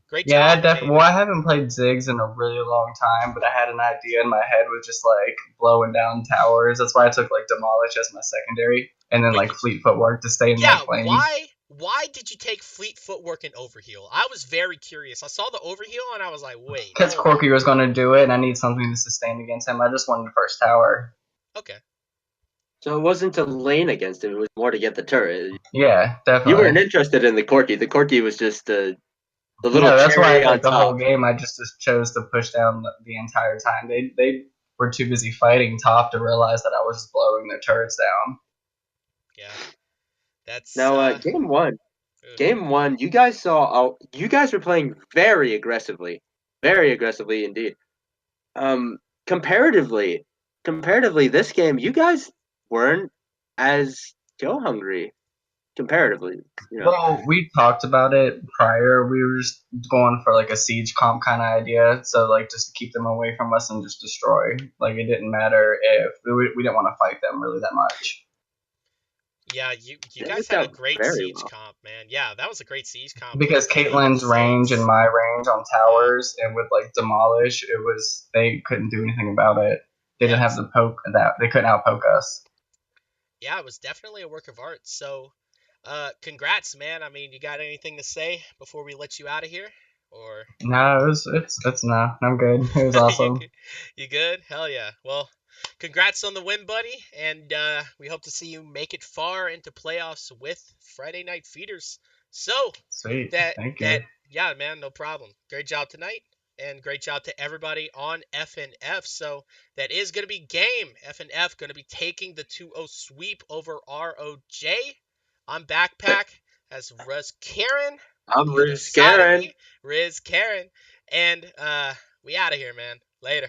great Yeah, job, baby. well, I haven't played Ziggs in a really long time, but I had an idea in my head with just like blowing down towers. That's why I took like Demolish as my secondary, and then But like Fleet Footwork to stay in yeah, like lanes. why did you take Fleet Footwork and Overheal? I was very curious. I saw the Overheal and I was like, wait. Because Corky was going to do it, and I need something to sustain against him. I just wanted the first tower. Okay. So it wasn't to lane against him, it was more to get the turret. Yeah, definitely. You weren't interested in the Corky. The Corky was just the little No, that's why cherry on like the whole top. game I just chose to push down the entire time. They were too busy fighting top to realize that I was just blowing their turrets down. Yeah. That's Now, Game one, you guys were playing very aggressively indeed. Comparatively, this game, you guys weren't as kill hungry. Comparatively, you know. Well, we talked about it prior. We were just going for like a siege comp kind of idea, so like just to keep them away from us and just destroy. Like it didn't matter if we didn't want to fight them really that much. Yeah, you They guys worked had a out great very siege well. comp, man. Yeah, that was a great siege comp. Because with Caitlyn's the range Ziggs. and my range on towers and with like Demolish, they couldn't do anything about it. They didn't have the poke that they couldn't outpoke us. Yeah, it was definitely a work of art. So, congrats, man. I mean, you got anything to say before we let you out of here? Or No, it's no. I'm good. It was awesome. you good? Hell yeah. Well, congrats on the win, buddy, and we hope to see you make it far into playoffs with Friday Night Feeders. So, Sweet. Thank you. yeah, man, no problem. Great job tonight, and great job to everybody on FNF. So that is going to be game. FNF going to be taking the 2-0 sweep over ROJ. I'm Backpack as Ruz Karen. I'm Riz Karen. Riz Karen. And we out of here, man. Later.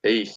Peace.